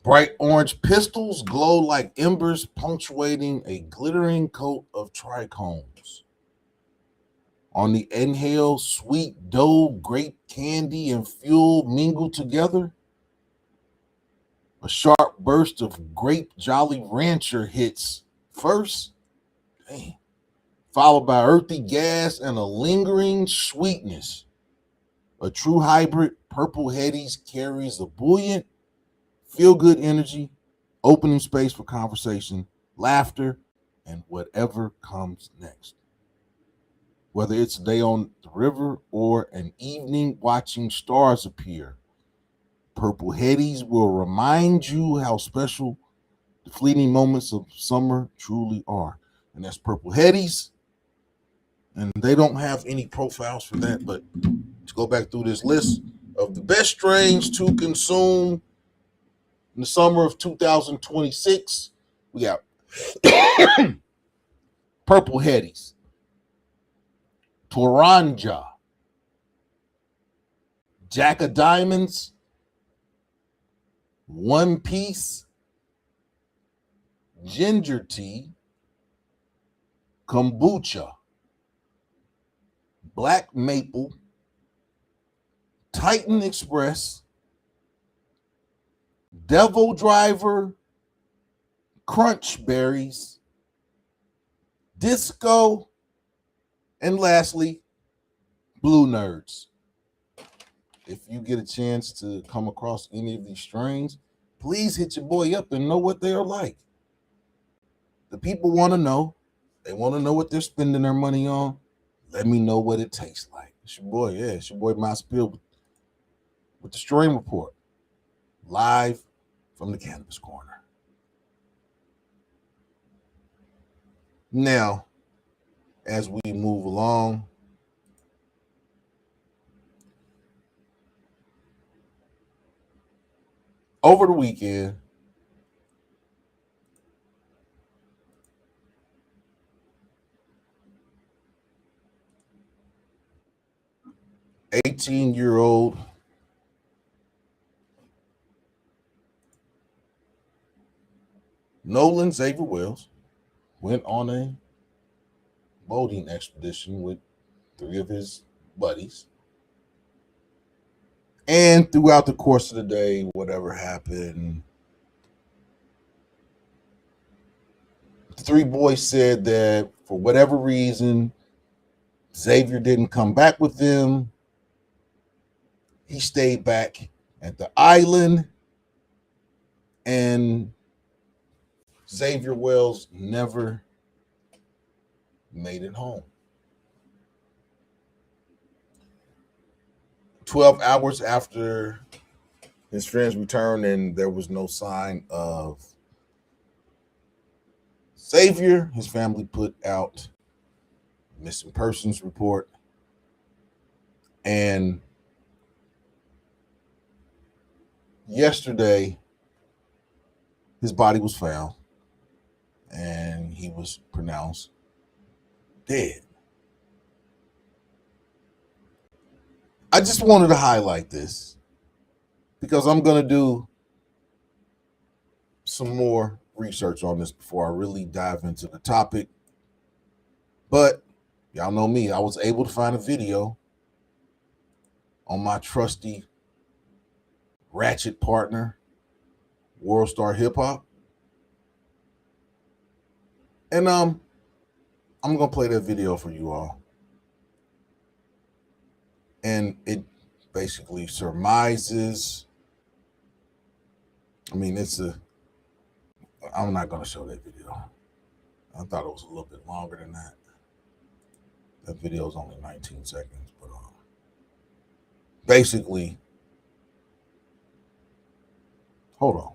Bright orange pistils glow like embers, punctuating a glittering coat of trichomes. On the inhale, sweet dough, grape candy, and fuel mingle together. A sharp burst of grape Jolly Rancher hits first, dang, followed by earthy gas and a lingering sweetness. A true hybrid, Purple Headies carries a buoyant, feel-good energy, opening space for conversation, laughter, and whatever comes next. Whether it's a day on the river or an evening watching stars appear, Purple Headies will remind you how special the fleeting moments of summer truly are. And that's Purple Headies. And they don't have any profiles for that, but to go back through this list of the best strains to consume in the summer of 2026, we got Purple Headies, Toranja, Jack of Diamonds, One Piece, Ginger Tea, Kombucha, Black Maple, Titan Express, Devil Driver, Crunch Berries, Disco, and lastly, Blue Nerds. If you get a chance to come across any of these strains, please hit your boy up and know what they're like. The people want to know. They want to know what they're spending their money on. Let me know what it tastes like. It's your boy, it's your boy Maas with the Strain Report, live from the Cannabis Corner. Now, as we move along, over the weekend, "18-year-old Nolan Xavier Wells went on a boating expedition with 3 of his buddies. And throughout the course of the day, whatever happened, the 3 boys said that for whatever reason, Xavier didn't come back with them. He stayed back at the island, and Xavier Wells never made it home. 12 hours after his friends returned and there was no sign of Xavier, his family put out a missing persons report. And yesterday, his body was found and he was pronounced dead. I just wanted to highlight this because I'm going to do some more research on this before I really dive into the topic. But y'all know me, I was able to find a video on my trusty ratchet partner, World Star Hip Hop. And I'm going to play that video for you all. And it basically surmises, I'm not going to show that video. I thought it was a little bit longer than that. That video is only 19 seconds, but basically, hold on.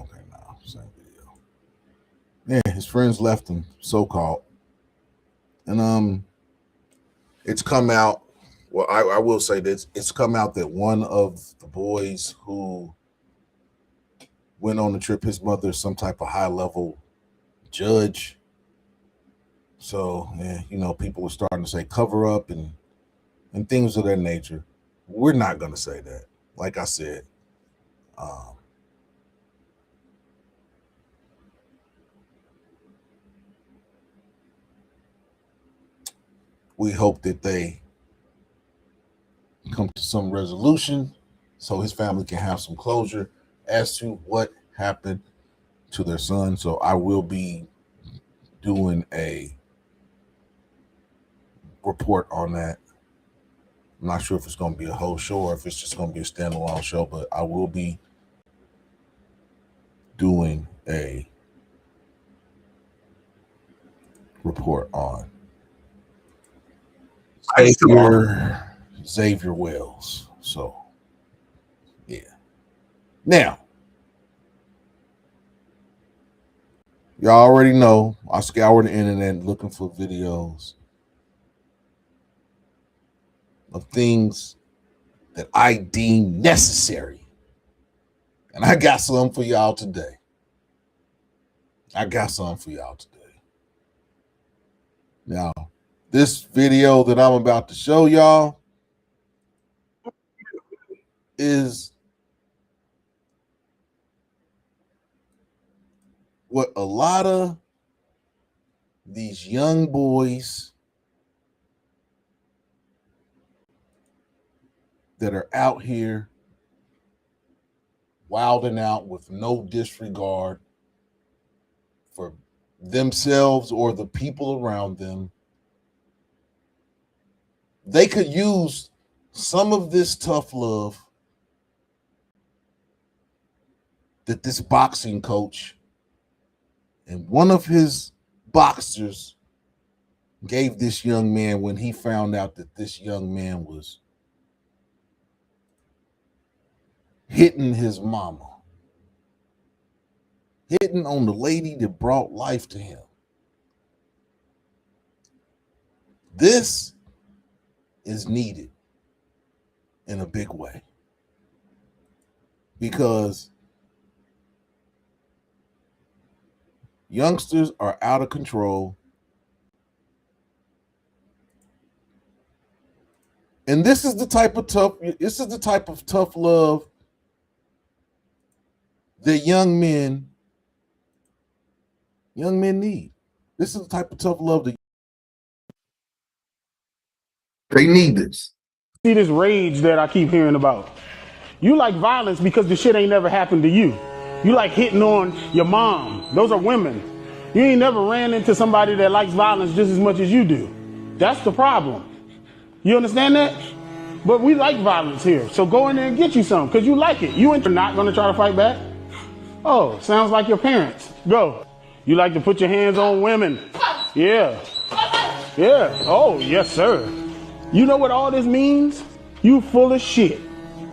Okay, now, same video. Yeah, his friends left him, so-called. And it's come out, well, I will say this, it's come out that one of the boys who went on the trip, his mother is some type of high-level judge. So, people are starting to say cover up and things of that nature. We're not going to say that. Like I said, We hope that they come to some resolution so his family can have some closure as to what happened to their son. So I will be doing a report on that. I'm not sure if it's going to be a whole show or if it's just going to be a standalone show, but I will be doing a report on Xavier Wells. So, yeah. Now, y'all already know I scoured the internet looking for videos of things that I deem necessary. And I got some for y'all today. Now, this video that I'm about to show y'all is what a lot of these young boys that are out here wilding out with no disregard for themselves or the people around them. They could use some of this tough love that this boxing coach and one of his boxers gave this young man when he found out that this young man was hitting his mama, hitting on the lady that brought life to him. This is needed in a big way because youngsters are out of control. And this is the type of tough love that young men need. This is the type of tough love that they need. This. See this rage that I keep hearing about. You like violence because the shit ain't never happened to you. You like hitting on your mom. Those are women. You ain't never ran into somebody that likes violence just as much as you do. That's the problem. You understand that? But we like violence here. So go in there and get you some because you like it. You ain't not going to try to fight back? Oh, sounds like your parents. Go. You like to put your hands on women. Yeah. Yeah. Oh, yes, sir. You know what all this means? You full of shit.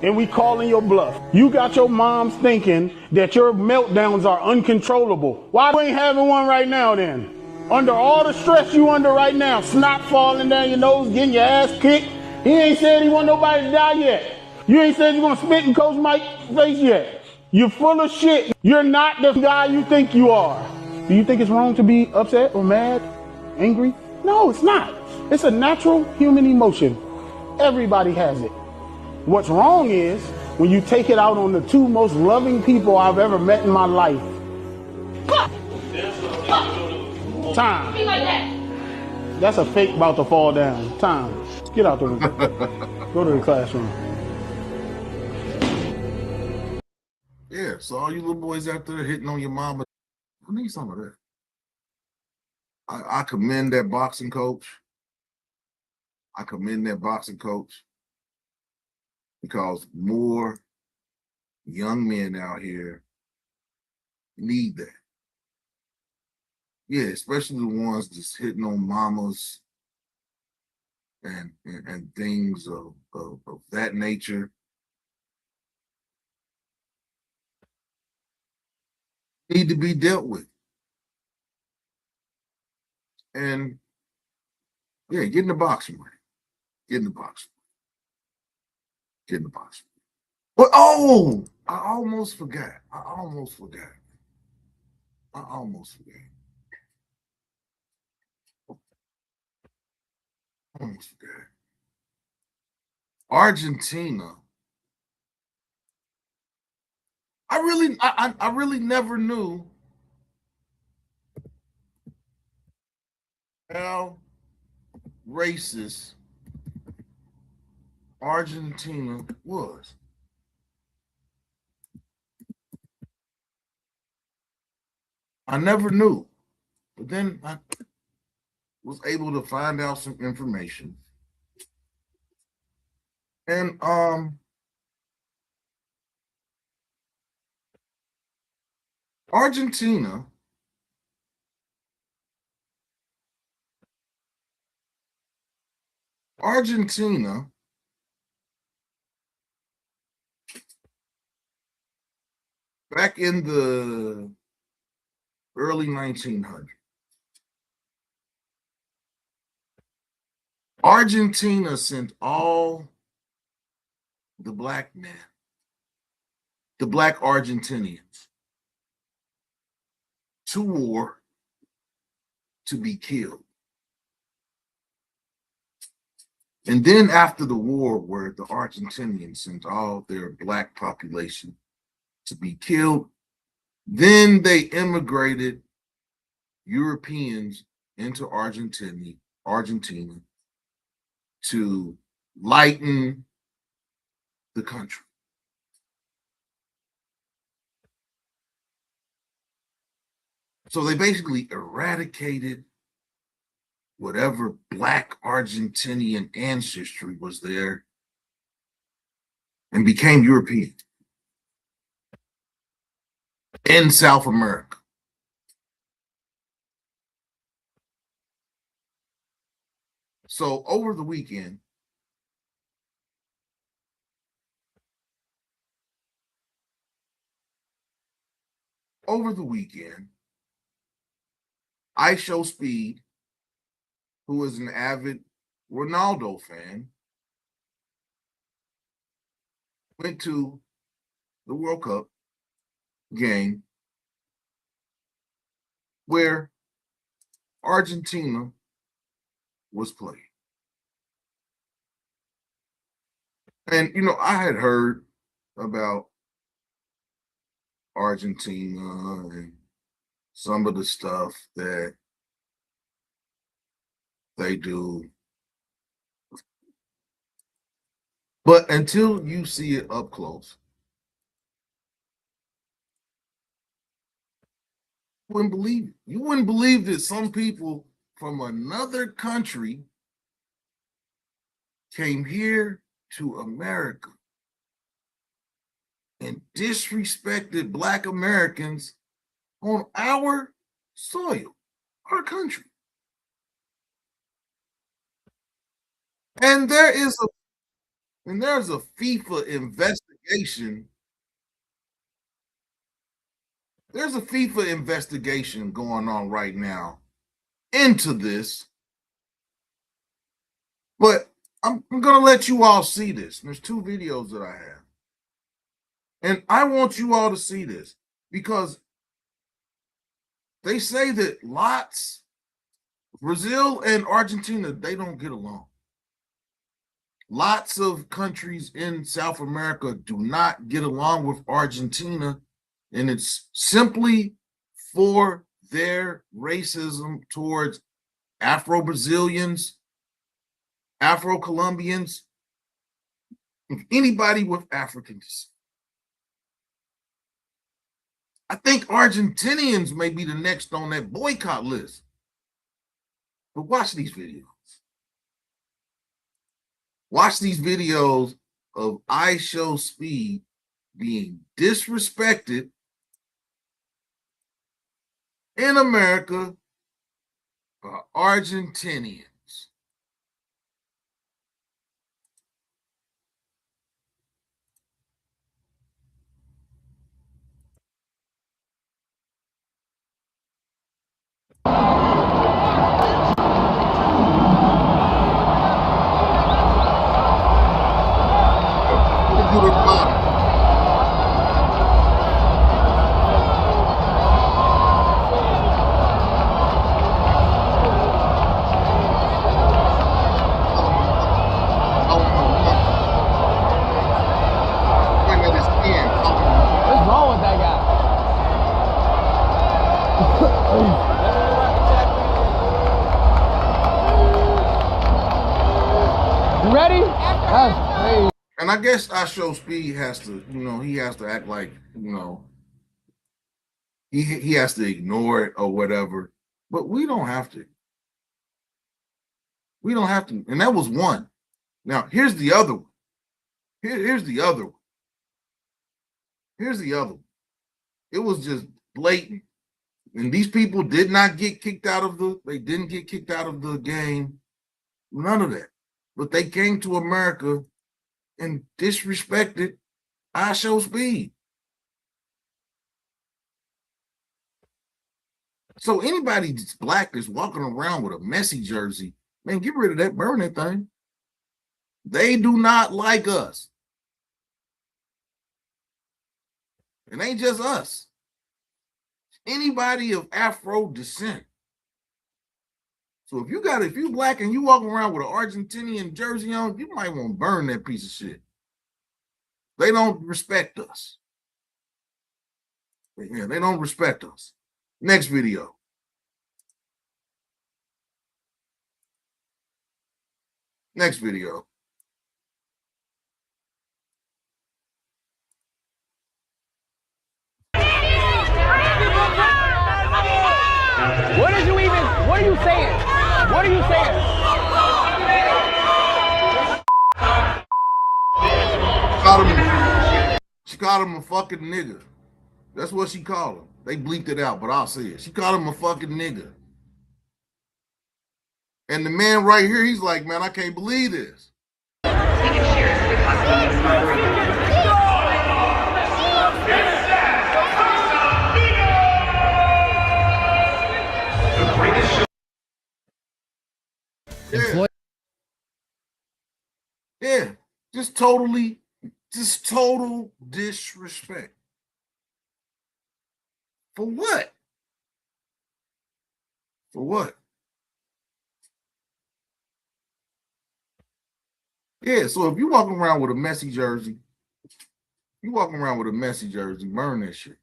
And we calling your bluff. You got your moms thinking that your meltdowns are uncontrollable. Why you ain't having one right now then? Under all the stress you under right now, snot falling down your nose, getting your ass kicked. He ain't said he want nobody to die yet. You ain't said you gonna spit in Coach Mike's face yet. You're full of shit. You're not the guy you think you are. Do you think it's wrong to be upset or mad, angry? No, it's not. It's a natural human emotion. Everybody has it. What's wrong is when you take it out on the two most loving people I've ever met in my life. Time. That's a fake about to fall down. Time. Get out the room. Go to the classroom. Yeah, so all you little boys out there hitting on your mama, I need some of that. I commend that boxing coach. Because more young men out here need that. Yeah, especially the ones just hitting on mamas and things of that nature. Need to be dealt with. And yeah, get in the boxing ring. Get in the boxing. But oh, I almost forgot. Argentina. I really never knew how racist Argentina was. I never knew, but then I was able to find out some information. And Argentina back in the early 1900s, Argentina sent all the black men, the black Argentinians, to war to be killed. And then after the war, where the Argentinians sent all their black population to be killed, then they immigrated Europeans into Argentina to lighten the country. So they basically eradicated whatever black Argentinian ancestry was there and became European in South America. So over the weekend, I Show Speed, who is an avid Ronaldo fan, went to the World Cup game where Argentina was playing. And, you know, I had heard about Argentina and some of the stuff that they do. But until you see it up close, you wouldn't believe it. You wouldn't believe that some people from another country came here to America and disrespected Black Americans on our soil, our country. And there's a FIFA investigation. There's a FIFA investigation going on right now into this. But I'm going to let you all see this. There's two videos that I have. And I want you all to see this because they say that Brazil and Argentina, they don't get along. Lots of countries in South America do not get along with Argentina, and it's simply for their racism towards Afro-Brazilians, Afro-Colombians, anybody with African descent. I think Argentinians may be the next on that boycott list. But watch these videos. Watch these videos of I Show Speed being disrespected in America by Argentinians. What's wrong with that guy? That's crazy. And I guess I Show Speed has to, he has to act like, he has to ignore it or whatever. But we don't have to. We don't have to. And that was one. Now, here's the other one. Here's the other one. Here's the other one. It was just blatant. And these people did not get kicked out of they didn't get kicked out of the game. None of that. But they came to America and disrespected I Show Speed. So anybody that's black that's walking around with a Messi jersey, man, get rid of that, burn that thing. They do not like us. It ain't just us. Anybody of Afro descent. So if you black and you walking around with an Argentinian jersey on, you might want to burn that piece of shit. They don't respect us. Yeah, they don't respect us. Next video. Next video. What are you saying? What are you saying? She called him a fucking nigga. That's what she called him. They bleeped it out, but I'll say it. She called him a fucking nigga. And the man right here, he's like, man, I can't believe this. Yeah. Yeah, just total disrespect. For what? For what? Yeah, so if you're walking around with a Messi jersey, burn that shit.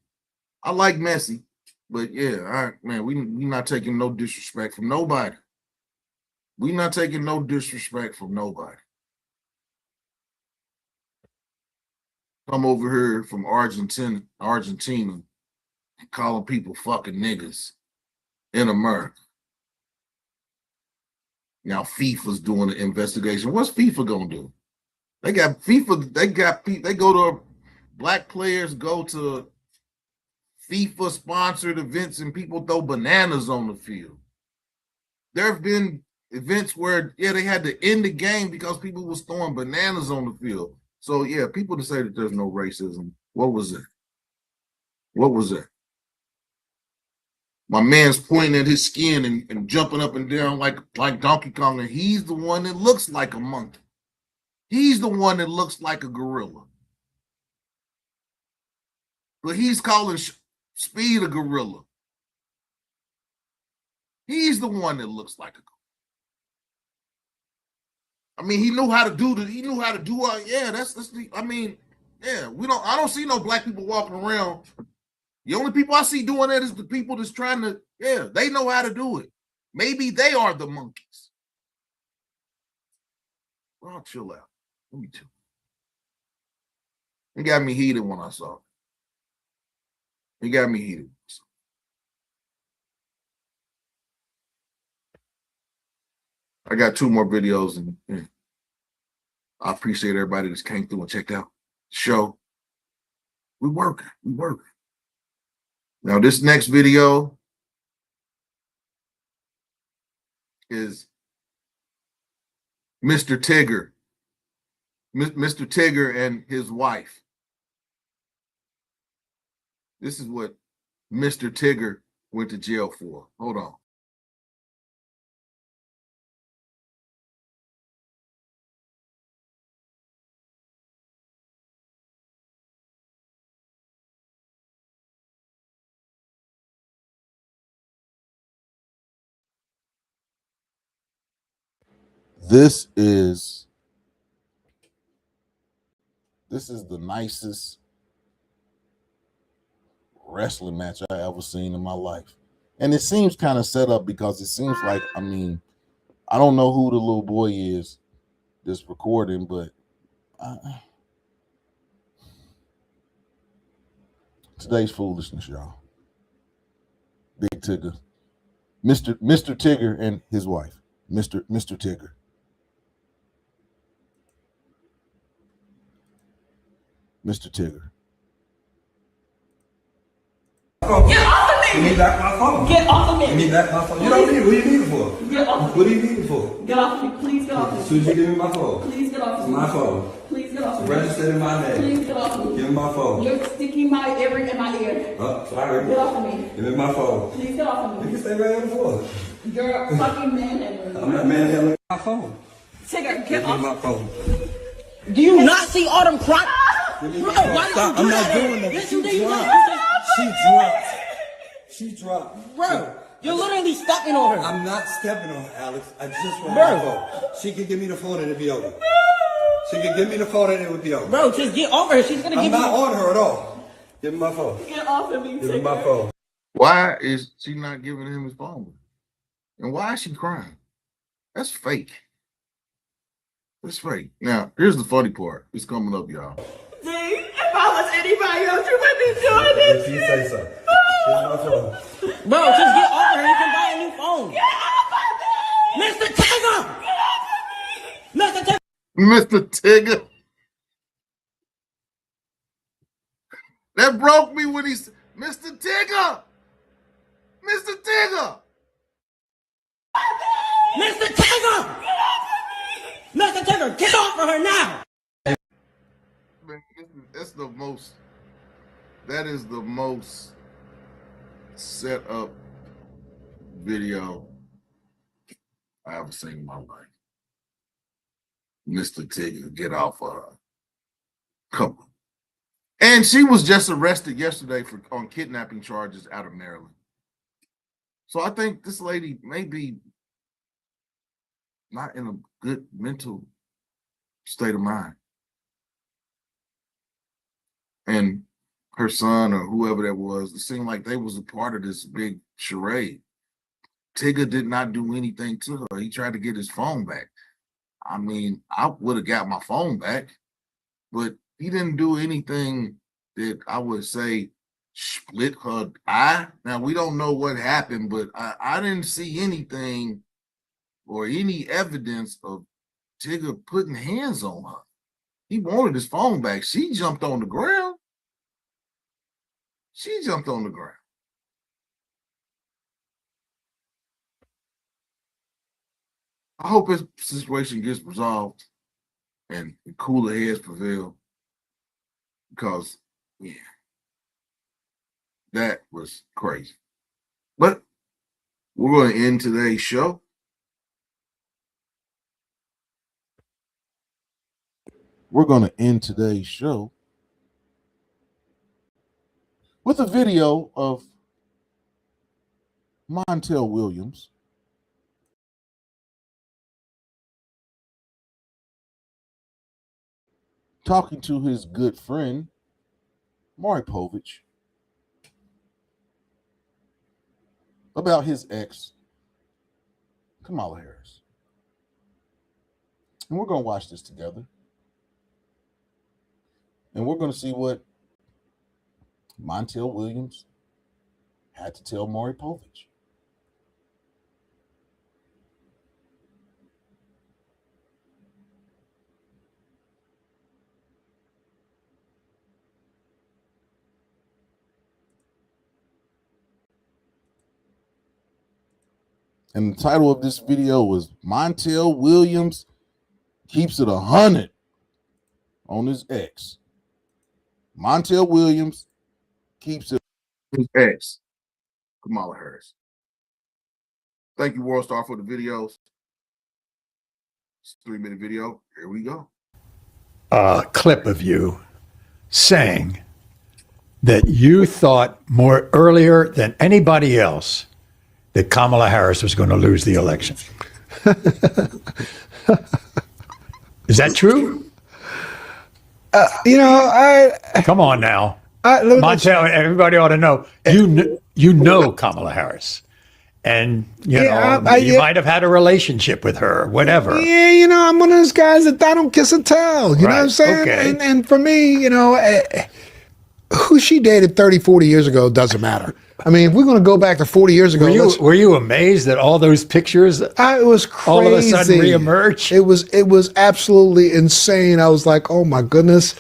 I like Messi, but yeah, we not taking no disrespect from nobody. We not taking no disrespect from nobody. Come over here from Argentina, calling people fucking niggas in America. Now FIFA's doing the investigation. What's FIFA gonna do? They go to black players go to FIFA sponsored events and people throw bananas on the field. There have been events where they had to end the game because people was throwing bananas on the field. So people to say that there's no racism. What was it? What was it? My man's pointing at his skin and jumping up and down like Donkey Kong, and he's the one that looks like a monkey. He's the one that looks like a gorilla. But he's calling Speed a gorilla. He's the one that looks like a gorilla. I mean, he knew how to do it. He knew how to do it. Yeah, that's the, I mean, yeah, I don't see no black people walking around. The only people I see doing that is the people that's trying to, they know how to do it. Maybe they are the monkeys. Well, I'll chill out. Let me chill. It got me heated when I saw it. It got me heated. I got 2 more videos, and I appreciate everybody that's came through and checked out the show. We working. Now, this next video is Mr. Tigger. Mr. Tigger and his wife. This is what Mr. Tigger went to jail for. Hold on. This is the nicest wrestling match I ever seen in my life. And it seems kind of set up because it seems like, I mean, I don't know who the little boy is that's recording, but Today's foolishness, y'all. Big Tigger. Mr. Tigger and his wife. Mr. Tigger. Mr. Tigger. Get off of me! Give me back my phone. Get off of me! Give me back my phone. You don't need it. What do you need it for? Get off of me! What do you need it for? Get off of me! Please get off of me! As soon as you give me my phone. Please get off of It's me! my phone. Please get off of me! Registered in my name. Please get off of me! Give me my phone. You're sticking my ear in my ear. Oh, sorry. Get off of me! Give me my phone. Please get off of You me! can stay right on the floor. You're a fucking manhandling me. I'm not manhandling my phone. Tigger, Give get me off. my phone. Do you not see all them crime? Give me Bro, my phone. why Stop. did you I'm do not that? doing that. Yes, She you did. You dropped. did. She dropped. She dropped. Bro, you're literally stepping on her. I'm not stepping on her, Alex. I just want Bro. my phone. She can give me the phone and it'll be over. She can give me the phone and it would be over. Bro, just get over her. She's gonna I'm give not you. on her at all. Give me my phone. Get off of me, Give me Tigger. my phone. Why is she not giving him his phone? And why is she crying? That's fake. That's fake. Now, here's the funny part. It's coming up, y'all. See, if I was anybody else, you wouldn't be doing this. If you say so. Give me my phone. Bro, just get over her. You can buy a new phone. Get off of me! Mr. Tigger! Get off of me! Mr. Tigger! Mr. Tigger. That broke me when he said, Mr. Tigger. Mr. Tigger. Mr. Tigger! Mr. Tigger, get off of her now! Man, that's the most, that is the most set up video I ever seen in my life. Mr. Tigger, get off of her. Come on. And she was just arrested yesterday on kidnapping charges out of Maryland. So I think this lady may be not in a good mental state of mind. And her son or whoever that was, it seemed like they was a part of this big charade. Tigger did not do anything to her. He tried to get his phone back. I mean, I would have got my phone back, but he didn't do anything that I would say split her eye. Now, we don't know what happened, but I didn't see anything or any evidence of Tigger putting hands on her. He wanted his phone back. She jumped on the ground. She jumped on the ground. I hope this situation gets resolved and cooler heads prevail because, yeah, that was crazy. But we're going to end today's show. We're going to end today's show with a video of Montel Williams talking to his good friend, Maury Povich, about his ex, Kamala Harris. And we're going to watch this together. And we're going to see what Montel Williams had to tell Maury Povich. And the title of this video was Montel Williams keeps it 100 on his ex. Montel Williams keeps it. His ex, Kamala Harris. Thank you, World Star, for the videos. It's a 3-minute video. Here we go. Clip of you saying that you thought more earlier than anybody else that Kamala Harris was going to lose the election. Is that true? Come on now. Montel, everybody ought to know. You know Kamala Harris. And, you might have had a relationship with her, whatever. Yeah, I'm one of those guys that I don't kiss and tell. You know what I'm saying? Okay. And for me, who she dated 30, 40 years ago doesn't matter. I mean, if we're going to go back to 40 years ago. Were you amazed that all those pictures it was crazy. all of a sudden reemerge? It was absolutely insane. I was like, oh my goodness.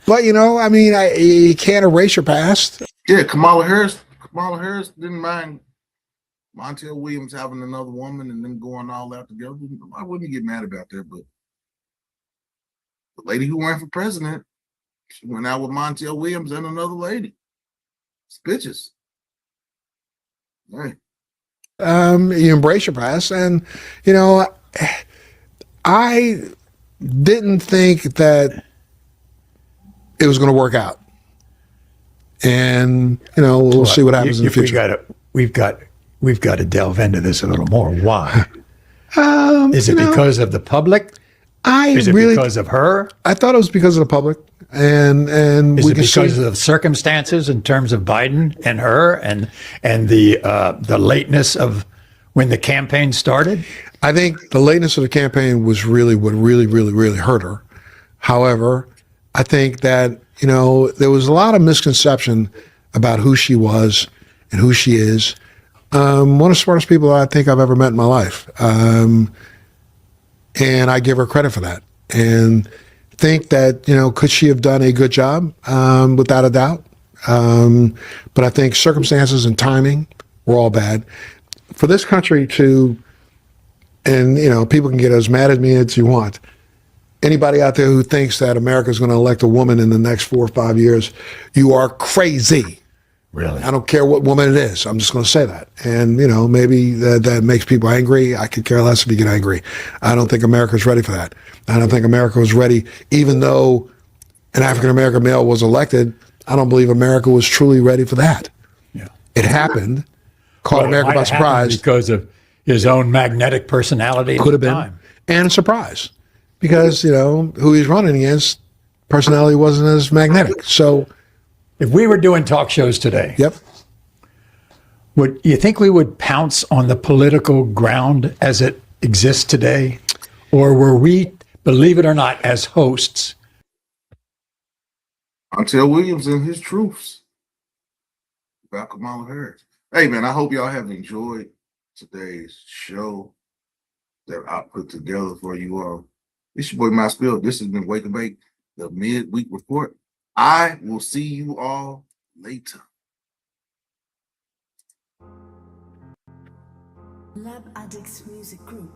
But, you can't erase your past. Yeah, Kamala Harris didn't mind Montel Williams having another woman and them going all out together. I wouldn't get mad about that, but the lady who ran for president, she went out with Montel Williams and another lady. It's bitches. Right. You embrace your past, and I didn't think that it was going to work out. And we'll see what happens in the future. We've got to delve into this a little more. Why? Is it because of the public? Is it because of her? I thought it was because of the public, and is it because of circumstances in terms of Biden and her, and the lateness of when the campaign started? I think the lateness of the campaign was really what really hurt her. However, I think that there was a lot of misconception about who she was and who she is. One of the smartest people I think I've ever met in my life. And I give her credit for that. And think that, could she have done a good job? Without a doubt. But I think circumstances and timing were all bad. For this country and people can get as mad at me as you want. Anybody out there who thinks that America is going to elect a woman in the next 4 or 5 years, you are crazy. Really? I don't care what woman it is. I'm just going to say that. And, maybe that makes people angry. I could care less if you get angry. I don't think America's ready for that. I don't think America was ready, even though an African-American male was elected, I don't believe America was truly ready for that. Yeah. It happened, caught America by surprise. Because of his own magnetic personality. Could have been. And a surprise. Because, who he's running against, personality wasn't as magnetic. So if we were doing talk shows today, yep, would you think we would pounce on the political ground as it exists today? Or were we, believe it or not, as hosts? Montel Williams and his truths about Kamala Harris. Hey, man, I hope y'all have enjoyed today's show that I put together for you all. It's your boy Maas. This has been Wake and Bake, the midweek report. I will see you all later. Lab Addicts Music Group.